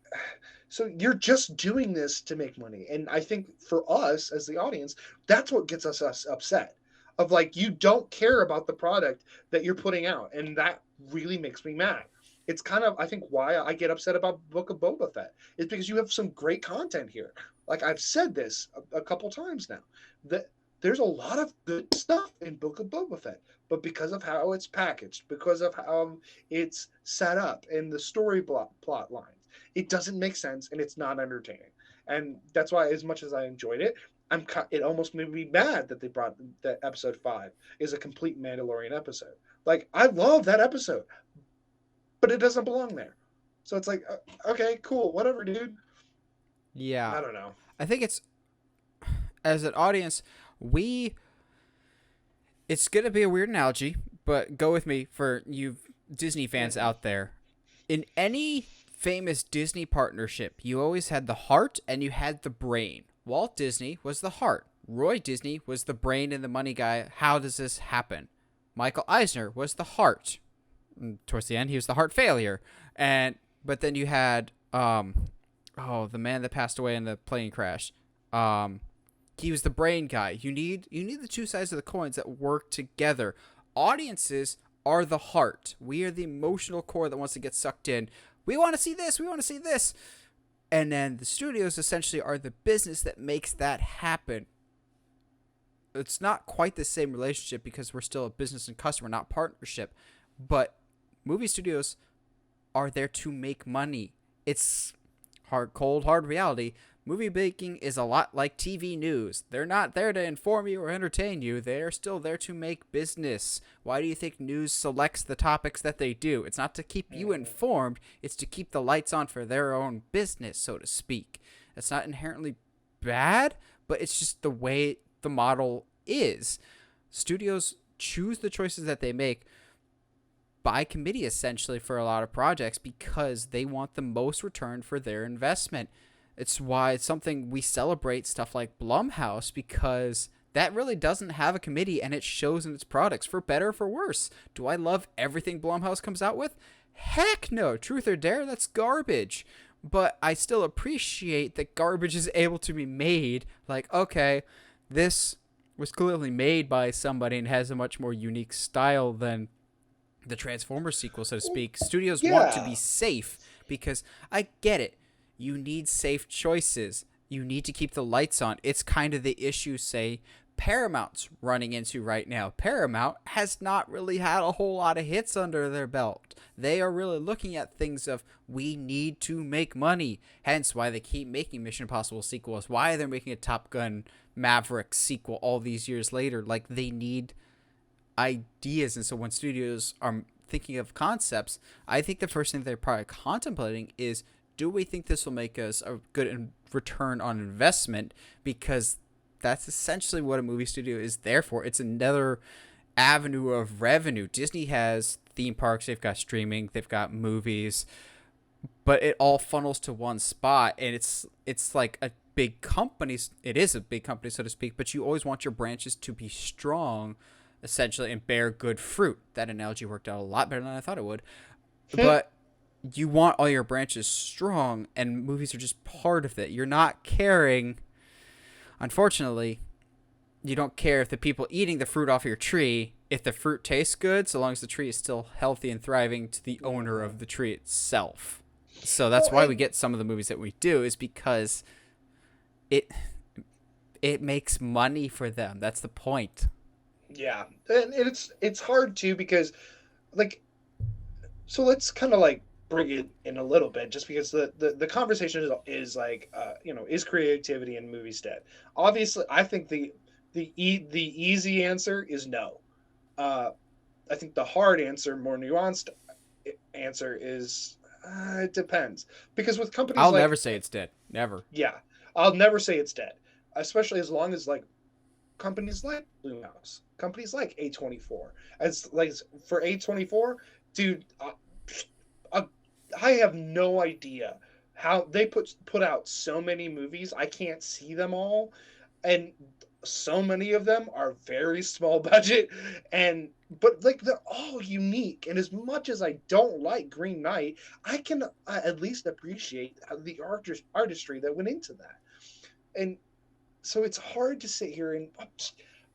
so you're just doing this to make money. And I think for us as the audience, that's what gets us upset. Of like, you don't care about the product that you're putting out, and that really makes me mad. It's kind of, I think, why I get upset about Book of Boba Fett is because you have some great content here. Like I've said this a couple times now, that there's a lot of good stuff in Book of Boba Fett, but because of how it's packaged, because of how it's set up and the story plot lines, it doesn't make sense and it's not entertaining. And that's why, as much as I enjoyed it, it almost made me mad that they brought that episode 5 is a complete Mandalorian episode. Like, I love that episode, but it doesn't belong there. So it's like, okay, cool, whatever, dude. Yeah. I don't know. I think it's, as an audience, we, it's going to be a weird analogy, but go with me for you Disney fans Mm-hmm. out there. In any famous Disney partnership, you always had the heart and you had the brain. Walt Disney was the heart. Roy Disney was the brain and the money guy. How does this happen? Michael Eisner was the heart. And towards the end, he was the heart failure. And but then you had the man that passed away in the plane crash. He was the brain guy. You need the two sides of the coins that work together. Audiences are the heart. We are the emotional core that wants to get sucked in. We want to see this. We want to see this. And then the studios essentially are the business that makes that happen. It's not quite the same relationship because we're still a business and customer, not partnership. But movie studios are there to make money. It's hard reality. Movie making is a lot like TV news. They're not there to inform you or entertain you. They're still there to make business. Why do you think news selects the topics that they do? It's not to keep you informed. It's to keep the lights on for their own business, so to speak. It's not inherently bad, but it's just the way the model is. Studios choose the choices that they make by committee, essentially, for a lot of projects because they want the most return for their investment. It's why it's something we celebrate stuff like Blumhouse, because that really doesn't have a committee and it shows in its products, for better or for worse. Do I love everything Blumhouse comes out with? Heck no. Truth or dare, that's garbage. But I still appreciate that garbage is able to be made. Like, okay, this was clearly made by somebody and has a much more unique style than the Transformers sequel, so to speak. Studios want to be Yeah. safe because I get it. You need safe choices. You need to keep the lights on. It's kind of the issue, say, Paramount's running into right now. Paramount has not really had a whole lot of hits under their belt. They are really looking at things of, we need to make money. Hence why they keep making Mission Impossible sequels. Why they're making a Top Gun Maverick sequel all these years later. Like, they need ideas. And so when studios are thinking of concepts, I think the first thing they're probably contemplating is, do we think this will make us a good return on investment? Because that's essentially what a movie studio is there for. It's another avenue of revenue. Disney has theme parks, they've got streaming, they've got movies. but it all funnels to one spot, and it's like a big company. It is a big company, so to speak, but you always want your branches to be strong, essentially, and bear good fruit. That analogy worked out a lot better than I thought it would. But you want all your branches strong, and movies are just part of it. You're not caring, unfortunately, you don't care if the people eating the fruit off your tree, if the fruit tastes good, so long as the tree is still healthy and thriving to the owner of the tree itself. So that's Well, why we get some of the movies that we do, is because it it makes money for them. That's the point. yeah, and it's hard too because, like, so let's kind of like bring it in a little bit, just because the conversation is like, is creativity in movies dead? Obviously, I think the easy answer is no. Uh, I think the hard answer, more nuanced answer is it depends, because with companies I'll never like, say it's dead. Never. yeah, I'll never say it's dead, especially as long as like companies like Blumhouse, companies like A24, as like for A24, dude, uh, I have no idea how they put out so many movies. I can't see them all, and so many of them are very small budget, and but like they're all unique. And as much as I don't like Green Knight, I can at least appreciate the artistry that went into that. And so it's hard to sit here and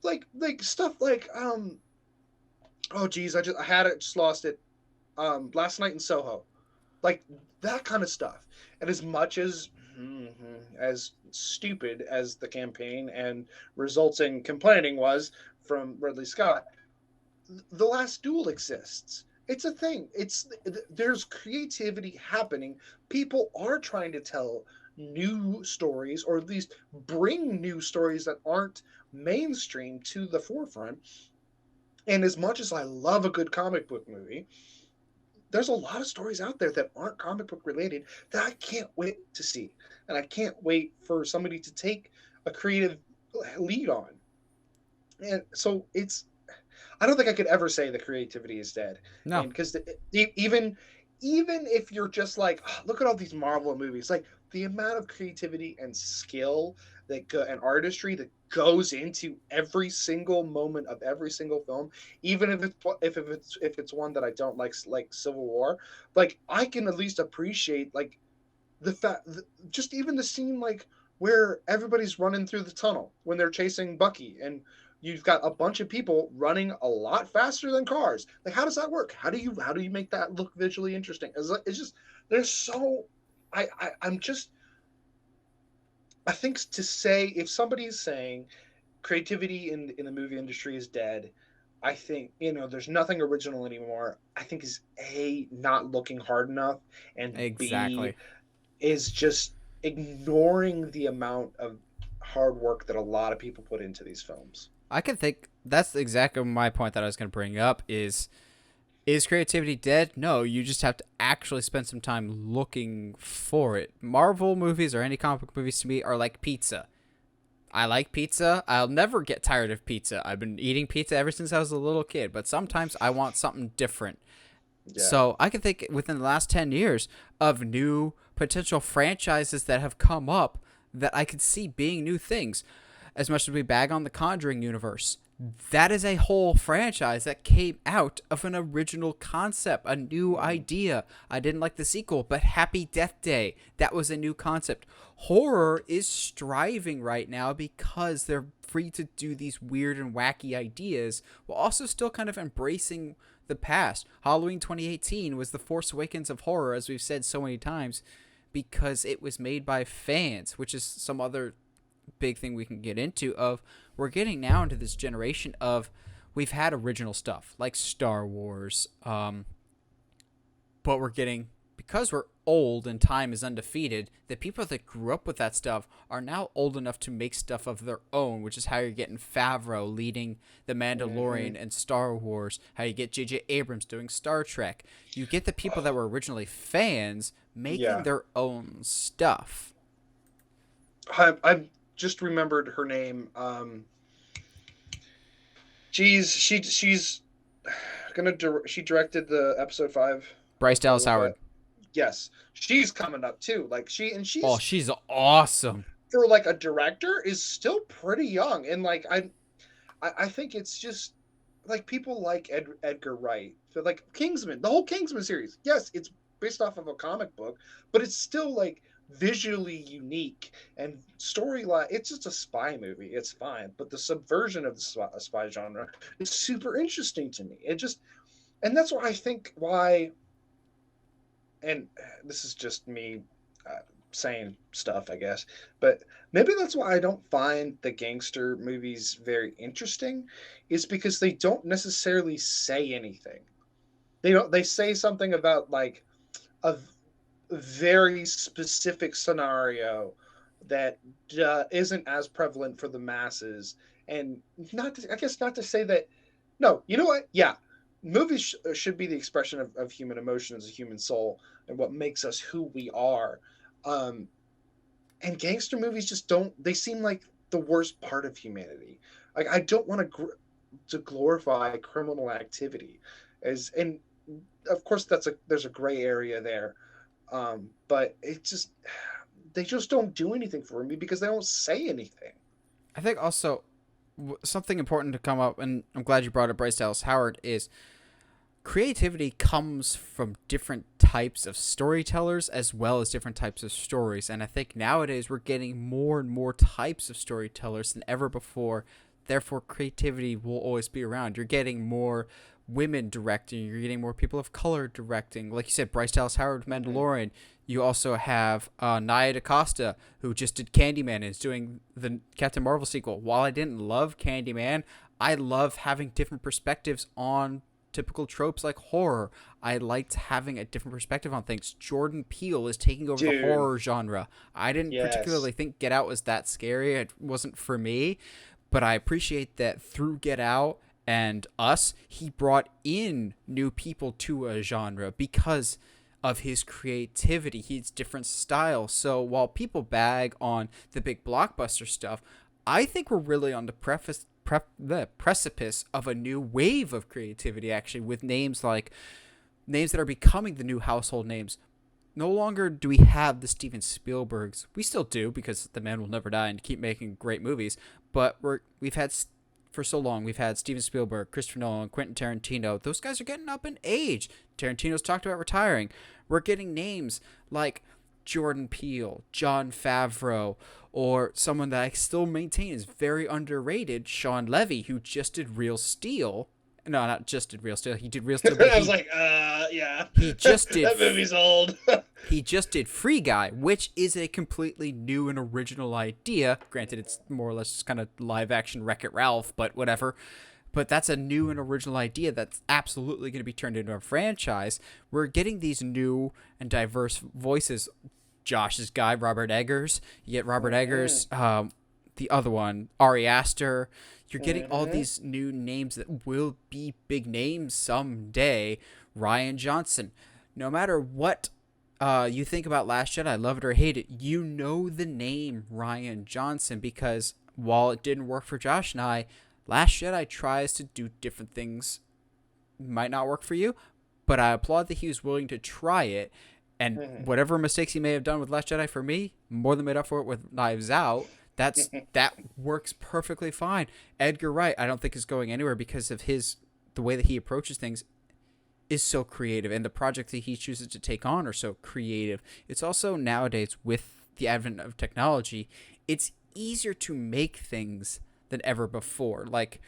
like stuff like oh geez, I had it, just lost it. Last Night in Soho, like that kind of stuff. And as much as stupid as the campaign and resulting complaining was from Ridley Scott, The Last Duel exists. It's a thing. There's creativity happening. People are trying to tell new stories, or at least bring new stories that aren't mainstream to the forefront. And as much as I love a good comic book movie, there's a lot of stories out there that aren't comic book related that I can't wait to see. And I can't wait for somebody to take a creative lead on. And so I don't think I could ever say the creativity is dead. No. And because even if you're just like, oh, look at all these Marvel movies, like the amount of creativity and skill and artistry that goes into every single moment of every single film, even if it's one that I don't like Civil War, like I can at least appreciate like the fact, just even the scene like where everybody's running through the tunnel when they're chasing Bucky, and you've got a bunch of people running a lot faster than cars. Like, how does that work? How do you make that look visually interesting? It's just there's so I'm just I think to say, if somebody's saying creativity in the movie industry is dead, I think there's nothing original anymore. I think is A, not looking hard enough, and B, Exactly. is just ignoring the amount of hard work that a lot of people put into these films. I can think that's exactly my point that I was going to bring up is creativity dead? No, you just have to actually spend some time looking for it. Marvel movies or any comic book movies to me are like pizza. I like pizza. I'll never get tired of pizza. I've been eating pizza ever since I was a little kid, but sometimes I want something different. Yeah. So I can think within the last 10 years of new potential franchises that have come up that I could see being new things. As much as we bag on the Conjuring universe, that is a whole franchise that came out of an original concept, a new idea. I didn't like the sequel, but Happy Death Day, that was a new concept. Horror is striving right now because they're free to do these weird and wacky ideas while also still kind of embracing the past. Halloween 2018 was the Force Awakens of horror, as we've said so many times, because it was made by fans, which is some other big thing we can get into. Of we're getting now into this generation of, we've had original stuff like Star Wars, but we're getting, because we're old and time is undefeated, the people that grew up with that stuff are now old enough to make stuff of their own, which is how you're getting Favreau leading The Mandalorian and Star Wars, how you get J.J. Abrams doing Star Trek. You get the people that were originally fans making Yeah. their own stuff. I just remembered her name. Geez, she's she directed the episode 5. Bryce Dallas Boba Howard. Fett. yes, she's coming up too. Like Oh, she's she's awesome. for like a director is still pretty young, and like I think it's just like people like Edgar Wright, so like Kingsman, the whole Kingsman series. Yes, it's based off of a comic book, but it's still like visually unique and storyline. It's just a spy movie. It's fine, but the subversion of the spy genre is super interesting to me. It just, and that's why I think why, and this is just me saying stuff, I guess, but maybe that's why I don't find the gangster movies very interesting, is because they don't necessarily say anything. They say something about like a very specific scenario that isn't as prevalent for the masses, and not to, I guess not to say that, no, you know what, yeah, movies should be the expression of human emotion as a human soul and what makes us who we are. um and gangster movies just don't, they seem like the worst part of humanity. Like I don't want to glorify criminal activity as, and of course there's a gray area there. But it just, they just don't do anything for me because they don't say anything. I think also something important to come up, and I'm glad you brought up Bryce Dallas Howard, is creativity comes from different types of storytellers as well as different types of stories. And I think nowadays we're getting more and more types of storytellers than ever before. Therefore, creativity will always be around. You're getting more women directing. You're getting more people of color directing. Like you said, Bryce Dallas Howard, Mandalorian. You also have Nia DaCosta, who just did Candyman and is doing the Captain Marvel sequel. While I didn't love Candyman, I love having different perspectives on typical tropes like horror. I liked having a different perspective on things. Jordan Peele is taking over the Dude, horror genre. I didn't yes. particularly think Get Out was that scary. It wasn't for me, but I appreciate that through Get Out and Us, he brought in new people to a genre because of his creativity, his different style. So while people bag on the big blockbuster stuff, I think we're really on the precipice of a new wave of creativity, actually, with names that are becoming the new household names. No longer do we have the Steven Spielbergs. We still do because the man will never die and keep making great movies. But we've had for so long. We've had Steven Spielberg, Christopher Nolan, Quentin Tarantino. Those guys are getting up in age. Tarantino's talked about retiring. We're getting names like Jordan Peele, Jon Favreau, or someone that I still maintain is very underrated, Sean Levy, who just did Real Steel. No, not just did Real Steel. He did Real Steel, but I was like, yeah. he just did That movie's old. he just did Free Guy, which is a completely new and original idea. Granted, it's more or less just kind of live action Wreck-It Ralph, but whatever. But that's a new and original idea that's absolutely going to be turned into a franchise. We're getting these new and diverse voices. Josh's guy, Robert Eggers. You get Robert Eggers, the other one, Ari Aster. You're getting all these new names that will be big names someday. Ryan Johnson. No matter what you think about Last Jedi, love it or hate it, you know the name Ryan Johnson because while it didn't work for Josh and I, Last Jedi tries to do different things. Might not work for you, but I applaud that he was willing to try it. And whatever mistakes he may have done with Last Jedi, for me, more than made up for it with Knives Out. That works perfectly fine. Edgar Wright, I don't think is going anywhere because of the way that he approaches things is so creative, and the projects that he chooses to take on are so creative. It's also nowadays with the advent of technology, it's easier to make things than ever before. Like,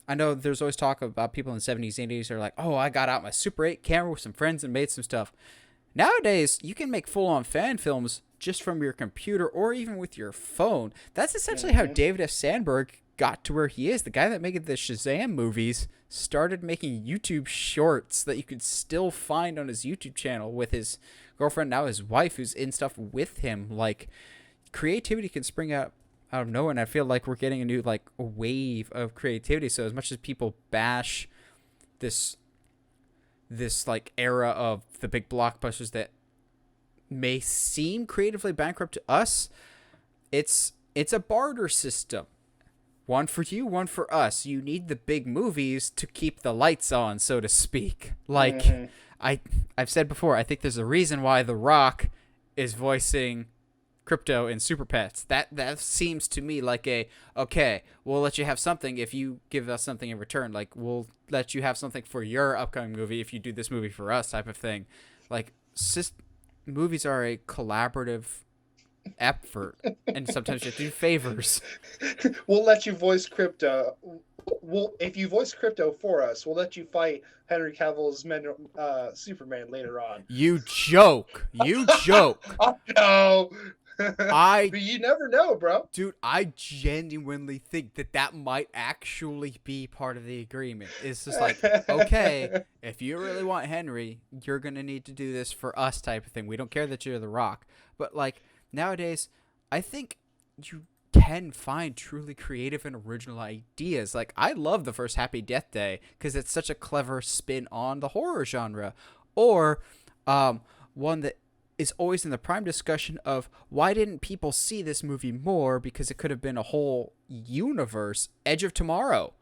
I know there's always talk about people in the 70s, 80s are like, oh, I got out my Super 8 camera with some friends and made some stuff. Nowadays, you can make full-on fan films just from your computer or even with your phone. That's essentially how David F. Sandberg got to where he is. The guy that made the Shazam movies started making YouTube shorts that you could still find on his YouTube channel with his girlfriend, now his wife, who's in stuff with him. Like, creativity can spring out of nowhere, and I feel like we're getting a new a wave of creativity. So as much as people bash this era of the big blockbusters that may seem creatively bankrupt to us, it's a barter system. one for you, one for us. You need the big movies to keep the lights on, so to speak. Like, Mhm. I've said before, I think there's a reason why The Rock is voicing Crypto in Super Pets. That seems to me like okay, we'll let you have something if you give us something in return. Like, we'll let you have something for your upcoming movie if you do this movie for us, type of thing. Like, movies are a collaborative effort, and sometimes you have to do favors. We'll let you voice Crypto. If you voice Crypto for us, we'll let you fight Henry Cavill's Superman later on. You joke. You joke. I know. I But you never know, bro. Dude, I genuinely think that might actually be part of the agreement. It's just like, okay, if you really want Henry, you're going to need to do this for us type of thing. We don't care that you're The Rock. But, like, nowadays, I think you can find truly creative and original ideas. Like, I love the first Happy Death Day because it's such a clever spin on the horror genre. Or one that is always in the prime discussion of why didn't people see this movie more, because it could have been a whole universe. Edge of Tomorrow.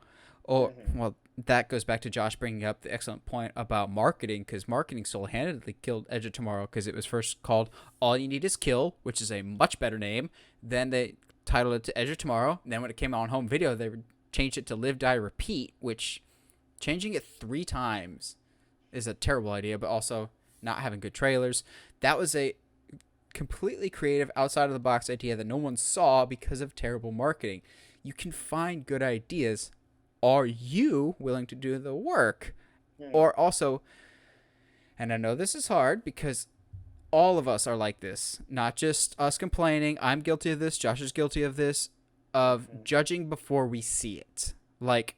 Or, well, that goes back to Josh bringing up the excellent point about marketing, because marketing single-handedly killed Edge of Tomorrow, because it was first called All You Need Is Kill, which is a much better name. Then they titled it to Edge of Tomorrow. And then when it came out on home video, they changed it to Live, Die, Repeat, which changing it 3 times is a terrible idea, but also not having good trailers. That was a completely creative, outside of the box idea that no one saw because of terrible marketing. You can find good ideas. Are you willing to do the work? Or also, and I know this is hard because all of us are like this, not just us complaining. I'm guilty of this. Josh is guilty of this, of judging before we see it. Like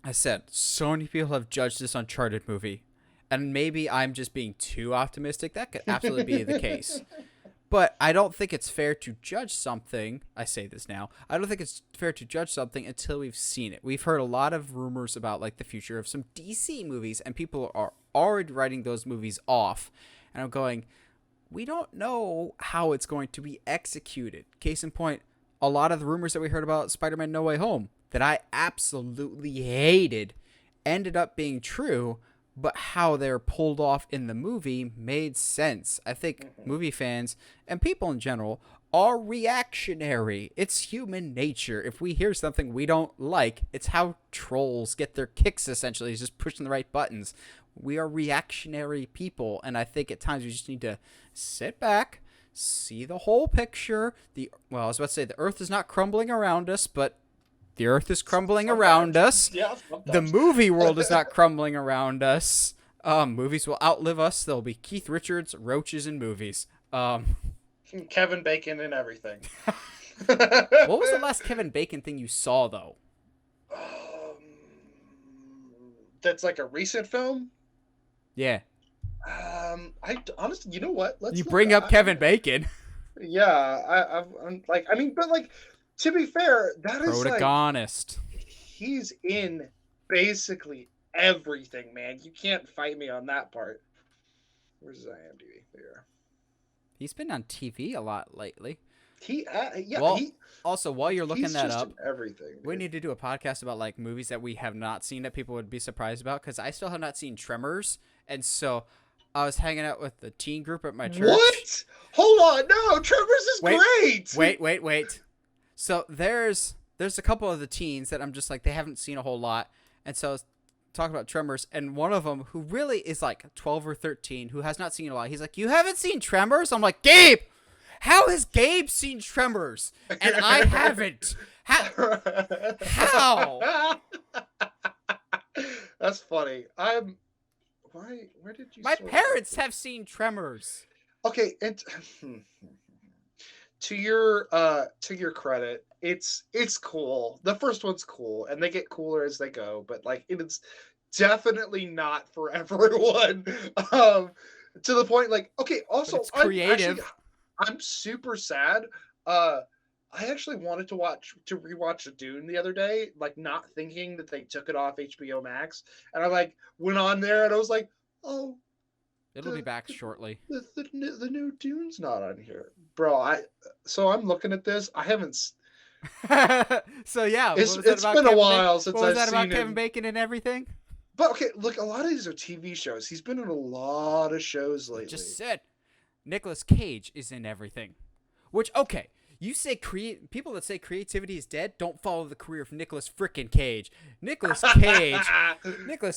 I said, so many people have judged this Uncharted movie. And maybe I'm just being too optimistic. That could absolutely be the case. But I don't think it's fair to judge something. I say this now. I don't think it's fair to judge something until we've seen it. We've heard a lot of rumors about, like, the future of some DC movies, and people are already writing those movies off. And I'm going, we don't know how it's going to be executed. Case in point, a lot of the rumors that we heard about Spider-Man No Way Home that I absolutely hated ended up being true. But how they're pulled off in the movie made sense. I think movie fans and people in general are reactionary. It's human nature. If we hear something we don't like, it's how trolls get their kicks, essentially, is just pushing the right buttons. We are reactionary people, and I think at times we just need to sit back, see the whole picture. I was about to say the earth is not crumbling around us, but the earth is crumbling around us. Yeah, the movie world is not crumbling around us. Movies will outlive us. There'll be Keith Richards, roaches in movies. Kevin Bacon and everything. What was the last Kevin Bacon thing you saw, though? That's like a recent film? Yeah. I honestly, you know what? You bring up Kevin Bacon. Yeah, I'm like, I mean, but like, to be fair, that is protagonist. Like, he's in basically everything, man. You can't fight me on that part. Where's his IMDb? There. He's been on TV a lot lately. Also, while you're looking that up, everything. We need to do a podcast about, like, movies that we have not seen that people would be surprised about, because I still have not seen Tremors, and so I was hanging out with the teen group at my church. What? Hold on, no, Tremors is great. Wait. So there's a couple of the teens that I'm just like, they haven't seen a whole lot. And so I was talking about Tremors, and one of them, who really is like 12 or 13, who has not seen a lot, he's like, you haven't seen Tremors? I'm like, Gabe, how has Gabe seen Tremors? And I haven't. How? That's funny. Where did you... My parents have seen Tremors. Okay, and... To your credit, it's cool. The first one's cool, and they get cooler as they go. But like, it's definitely not for everyone. To the point, like, okay. Also, it's creative. I'm super sad. I actually wanted to rewatch Dune the other day, like, not thinking that they took it off HBO Max, and I like went on there and I was like, oh. It'll be back shortly. The new Dune's not on here, bro. So I'm looking at this. I haven't. So yeah, what It's was that it's about been a Kevin Bacon? while What since was I've that about seen Kevin him. Bacon and everything? But okay, look, a lot of these are TV shows. He's been in a lot of shows I just lately. said Nicolas Cage is in everything. Which, okay, you say people that say creativity is dead don't follow the career of Nicolas frickin' Cage. Nicolas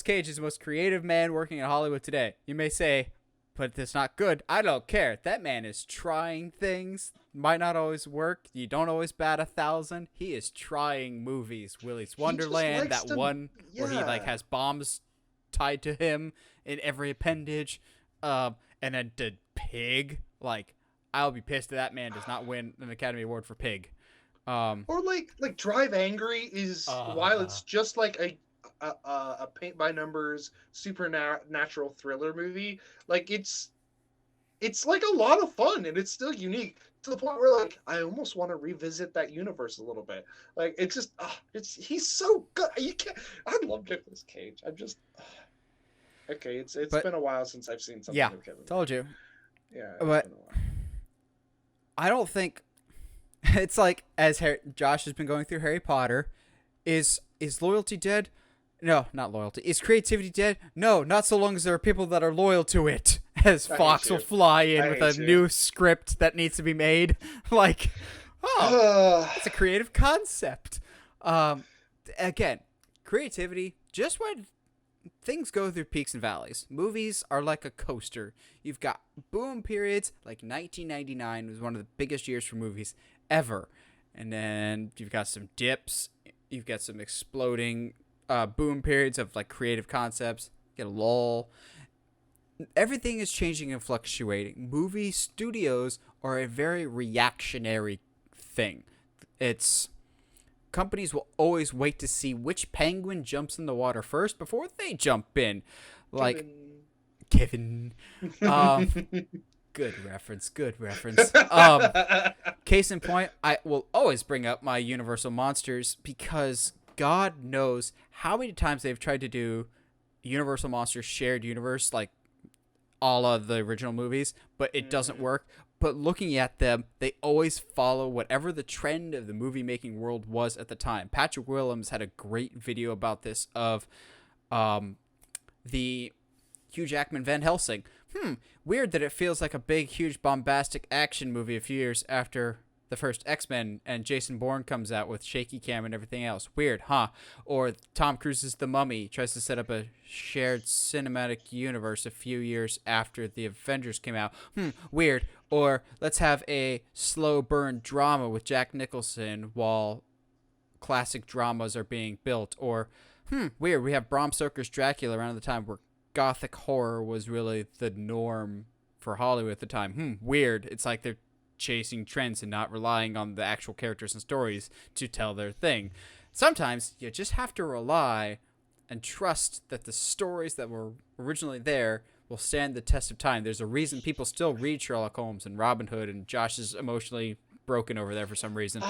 Cage is the most creative man working in Hollywood today. You may say, but that's not good. I don't care. That man is trying things. Might not always work. You don't always bat 1,000. He is trying movies. Willy's He just Wonderland, likes that to, one where he like yeah. has bombs tied to him in every appendage. And then did Pig. Like, I'll be pissed if that man does not win an Academy Award for Pig. Or like Drive Angry is, while it's just like a paint by numbers supernatural thriller movie, like it's like a lot of fun and it's still unique to the point where like I almost want to revisit that universe a little bit. Like it's just he's so good. You can't. I love Nicolas Cage. I'm just okay. It's but been a while since I've seen something yeah, with Kevin. told you. Yeah, it's But been a while. I don't think it's like as Josh has been going through Harry Potter. Is loyalty dead? No, not loyalty. Is creativity dead? No, not so long as there are people that are loyal to it. As Fox will fly in with a new script that needs to be made. Like, oh, it's a creative concept. Again, creativity, just when things go through peaks and valleys. Movies are like a coaster. You've got boom periods, like 1999 was one of the biggest years for movies ever. And then you've got some dips. You've got some exploding boom periods of like creative concepts. You get a lull. Everything is changing and fluctuating. Movie studios are a very reactionary thing. It's companies will always wait to see which penguin jumps in the water first before they jump in. Like Kevin. Good reference. Case in point, I will always bring up my Universal Monsters because God knows how many times they've tried to do Universal Monsters shared universe, like all of the original movies, but it doesn't work. But looking at them, they always follow whatever the trend of the movie-making world was at the time. Patrick Willems had a great video about this of the Hugh Jackman Van Helsing. Weird that it feels like a big, huge, bombastic action movie a few years after the first X-Men and Jason Bourne comes out with shaky cam and everything else. Weird, huh? Or Tom Cruise's The Mummy tries to set up a shared cinematic universe a few years after the Avengers came out. Weird. Or let's have a slow burn drama with Jack Nicholson while classic dramas are being built. Or, weird, we have Bram Stoker's Dracula around the time where Gothic horror was really the norm for Hollywood at the time. Weird. It's like they're chasing trends and not relying on the actual characters and stories to tell their thing. Sometimes you just have to rely and trust that the stories that were originally there will stand the test of time. There's a reason people still read Sherlock Holmes and Robin Hood, and Josh is emotionally broken over there for some reason.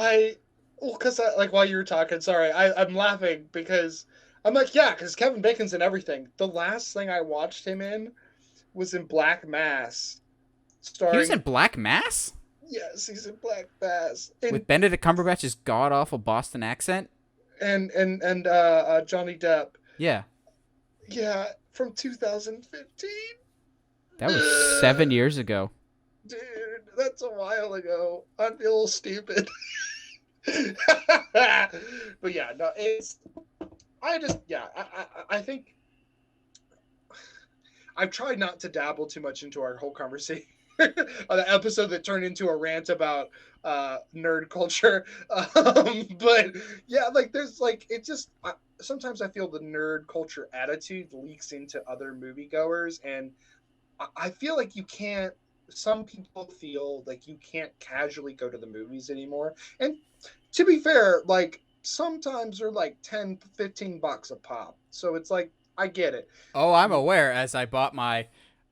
Because like while you were talking, sorry, I'm laughing because I'm like, yeah, because Kevin Bacon's in everything. The last thing I watched him in was in Black Mass. He was in Black Mass? Yes, he's in Black Mass. With Benedict Cumberbatch's god-awful Boston accent? And Johnny Depp. Yeah. Yeah, from 2015. That was 7 years ago. Dude, that's a while ago. I feel a little stupid. But yeah, no, I think I've tried not to dabble too much into our whole conversation. An episode that turned into a rant about nerd culture. But yeah, like there's like, it just, sometimes I feel the nerd culture attitude leaks into other moviegoers, and I feel like some people feel like you can't casually go to the movies anymore. And to be fair, like sometimes they're like $10-15 a pop. So it's like, I get it. Oh, I'm aware, as I bought my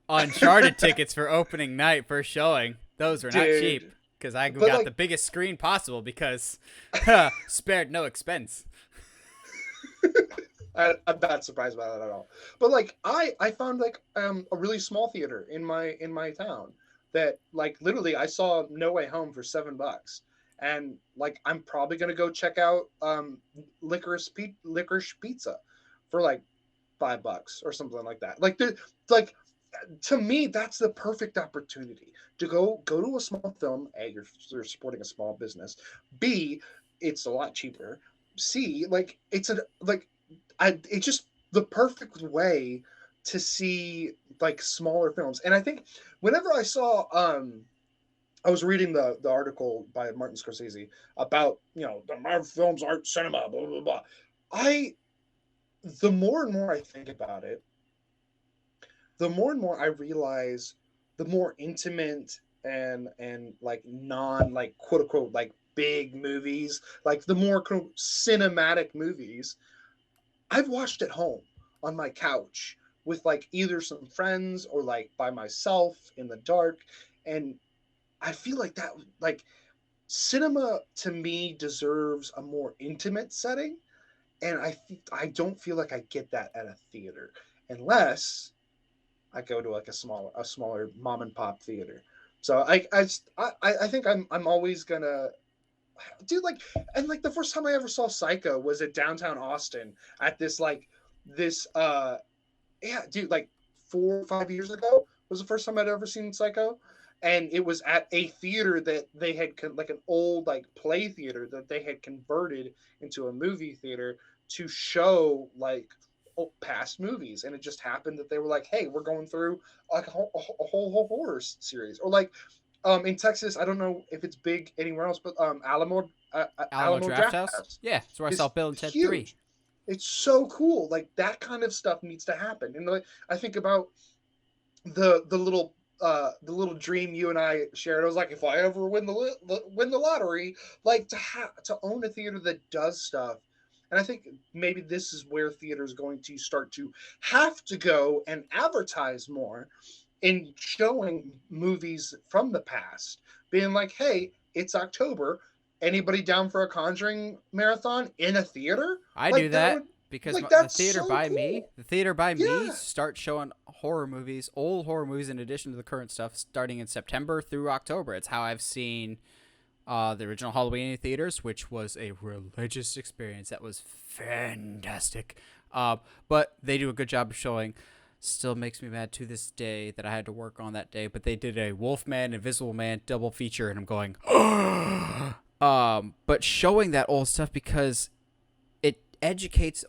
Uncharted tickets for opening night first showing. Those were not cheap because I got like, the biggest screen possible because spared no expense. I'm not surprised by that at all. But like I found like a really small theater in my town that like literally I saw No Way Home for $7, and like I'm probably gonna go check out licorice pizza for like $5 or something like that. Like to me, that's the perfect opportunity to go to a small film. A, you're supporting a small business. B, it's a lot cheaper. C, like it's just the perfect way to see like smaller films. And I think whenever I was reading the article by Martin Scorsese about the Marvel films aren't cinema, blah blah blah. I The more and more I think about it, the more and more I realize the more intimate and like non like quote unquote like big movies, like the more quote, cinematic movies I've watched at home on my couch with like either some friends or like by myself in the dark. And I feel like that like cinema to me deserves a more intimate setting, and I don't feel like I get that at a theater unless I go to like a smaller mom and pop theater. So I think I'm always gonna dude like, and like the first time I ever saw Psycho was at downtown Austin at this yeah, dude, like 4 or 5 years ago was the first time I'd ever seen Psycho, and it was at a theater that they had like an old like play theater that they had converted into a movie theater to show like past movies, and it just happened that they were like, "Hey, we're going through like a whole horror series," or like in Texas, I don't know if it's big anywhere else, but Alamo Alamo Draft Draft House. House Yeah, that's where I saw is Bill and Ted 3. huge. It's so cool. Like that kind of stuff needs to happen. And like I think about the little dream you and I shared. I was like, if I ever win the lottery, like to own a theater that does stuff. And I think maybe this is where theater is going to start to have to go and advertise more in showing movies from the past, being like, hey, it's October. Anybody down for a Conjuring marathon in a theater? I do Like that that would because like the that's theater so by me, cool. the theater by me Yeah. starts showing horror movies, old horror movies in addition to the current stuff starting in September through October. It's how I've seen the original Halloween in theaters, which was a religious experience that was fantastic. But they do a good job of showing. Still makes me mad to this day that I had to work on that day, but they did a Wolfman, Invisible Man double feature, and I'm going, but showing that old stuff because it educates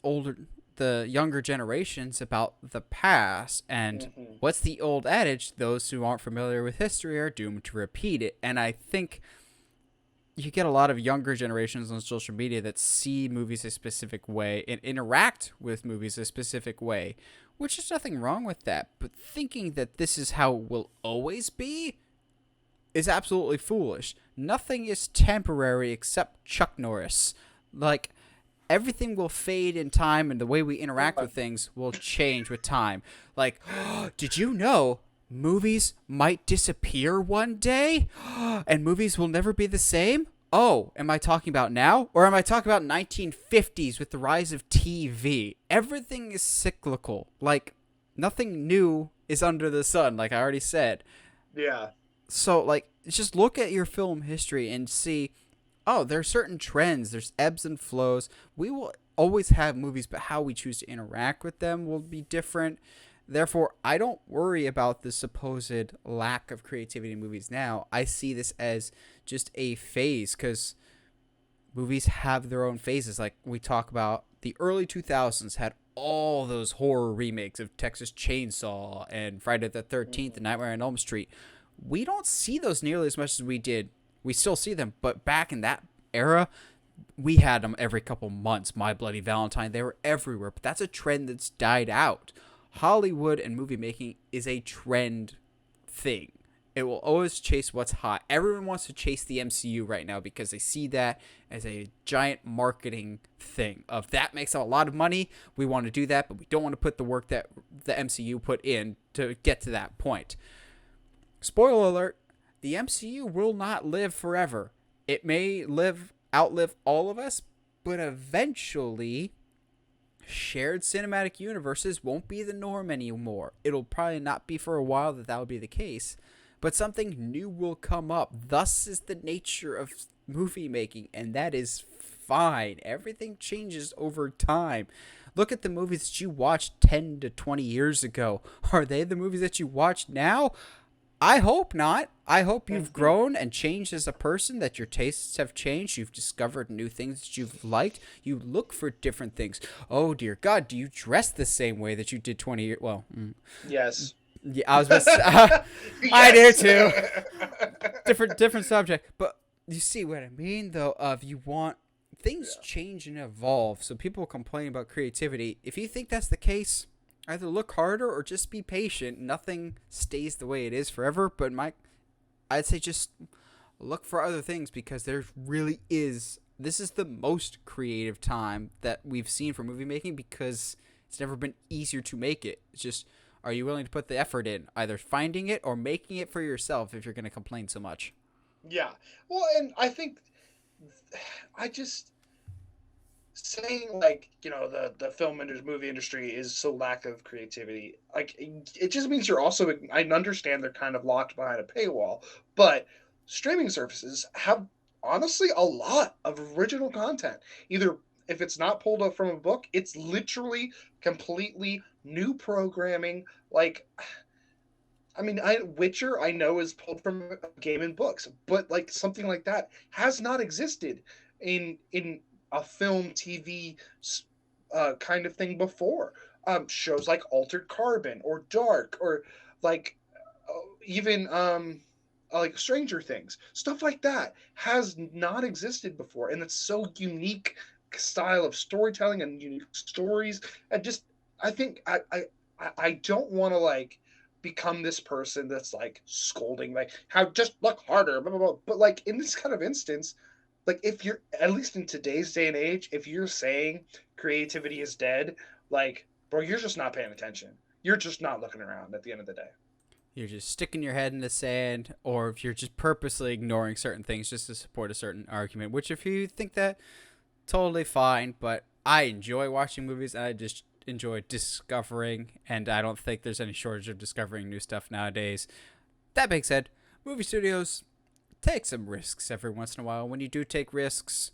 the younger generations about the past, and Hmm. what's the old adage? Those who aren't familiar with history are doomed to repeat it. And I think you get a lot of younger generations on social media that see movies a specific way and interact with movies a specific way, which is nothing wrong with that. But thinking that this is how it will always be is absolutely foolish. Nothing is temporary except Chuck Norris. Like, everything will fade in time, and the way we interact with things will change with time. Like, did you know movies might disappear one day? And movies will never be the same? Oh, am I talking about now? Or am I talking about 1950s with the rise of TV? Everything is cyclical. Like, nothing new is under the sun, like I already said. Yeah. So, like, just look at your film history and see, oh, there are certain trends, there's ebbs and flows. We will always have movies, but how we choose to interact with them will be different. Therefore, I don't worry about the supposed lack of creativity in movies now. I see this as just a phase, because movies have their own phases. Like we talk about, the early 2000s had all those horror remakes of Texas Chainsaw and Friday the 13th and Nightmare on Elm Street. We don't see those nearly as much as we did. We still see them, but back in that era, we had them every couple months. My Bloody Valentine, they were everywhere. But that's a trend that's died out. Hollywood and movie making is a trend thing. It will always chase what's hot. Everyone wants to chase the MCU right now because they see that as a giant marketing thing. Of that makes a lot of money, we want to do that, but we don't want to put the work that the MCU put in to get to that point. Spoiler alert, the MCU will not live forever. It may outlive all of us, but eventually shared cinematic universes won't be the norm anymore. It'll probably not be for a while that will be the case, but something new will come up. Thus is the nature of movie making, and that is fine. Everything changes over time. Look at the movies that you watched 10 to 20 years ago. Are they the movies that you watch now? I hope not. I hope you've grown and changed as a person, that your tastes have changed. You've discovered new things that you've liked. You look for different things. Oh, dear God, do you dress the same way that you did 20 years? Well, Yes. yeah, I was about to say, I do too. Different subject. But you see what I mean, though, of you want things change and evolve. So people complain about creativity. If you think that's the case, either look harder or just be patient. Nothing stays the way it is forever. But I'd say just look for other things, because there really is. This is the most creative time that we've seen for movie making, because it's never been easier to make it. It's just, are you willing to put the effort in, either finding it or making it for yourself, if you're going to complain so much? Yeah. Well, and I think I just saying, like, the film industry, movie industry is so lack of creativity. Like, it just means you're also, I understand they're kind of locked behind a paywall, but streaming services have honestly a lot of original content. Either if it's not pulled up from a book, it's literally completely new programming. Like, I mean, Witcher, I know, is pulled from a game and books, but like something like that has not existed in a film, TV kind of thing before. Shows like Altered Carbon or Dark, or like even like Stranger Things, stuff like that has not existed before, and it's so unique style of storytelling and unique stories. And just, I think I don't want to like become this person that's like scolding, like, how just look harder, blah, blah, blah. But like in this kind of instance, like, if you're, at least in today's day and age, if you're saying creativity is dead, like, bro, you're just not paying attention. You're just not looking around at the end of the day. You're just sticking your head in the sand, or if you're just purposely ignoring certain things just to support a certain argument, which, if you think that, totally fine. But I enjoy watching movies, and I just enjoy discovering, and I don't think there's any shortage of discovering new stuff nowadays. That being said, movie studios, take some risks every once in a while. When you do take risks,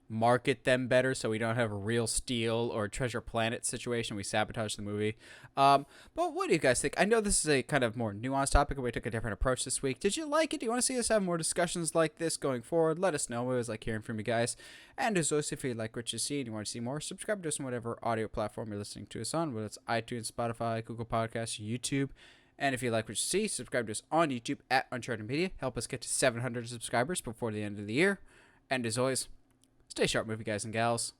market them better, so we don't have a Real Steel or Treasure Planet situation. We sabotage the movie. But what do you guys think? I know this is a kind of more nuanced topic, and we took a different approach this week. Did you like it? Do you want to see us have more discussions like this going forward? Let us know. It was like hearing from you guys. And as always, if you like what you see and you want to see more, subscribe to us on whatever audio platform you're listening to us on, whether it's iTunes, Spotify, Google Podcasts, YouTube. And if you like what you see, subscribe to us on YouTube at Uncharted Media. Help us get to 700 subscribers before the end of the year. And as always, stay sharp, movie guys and gals.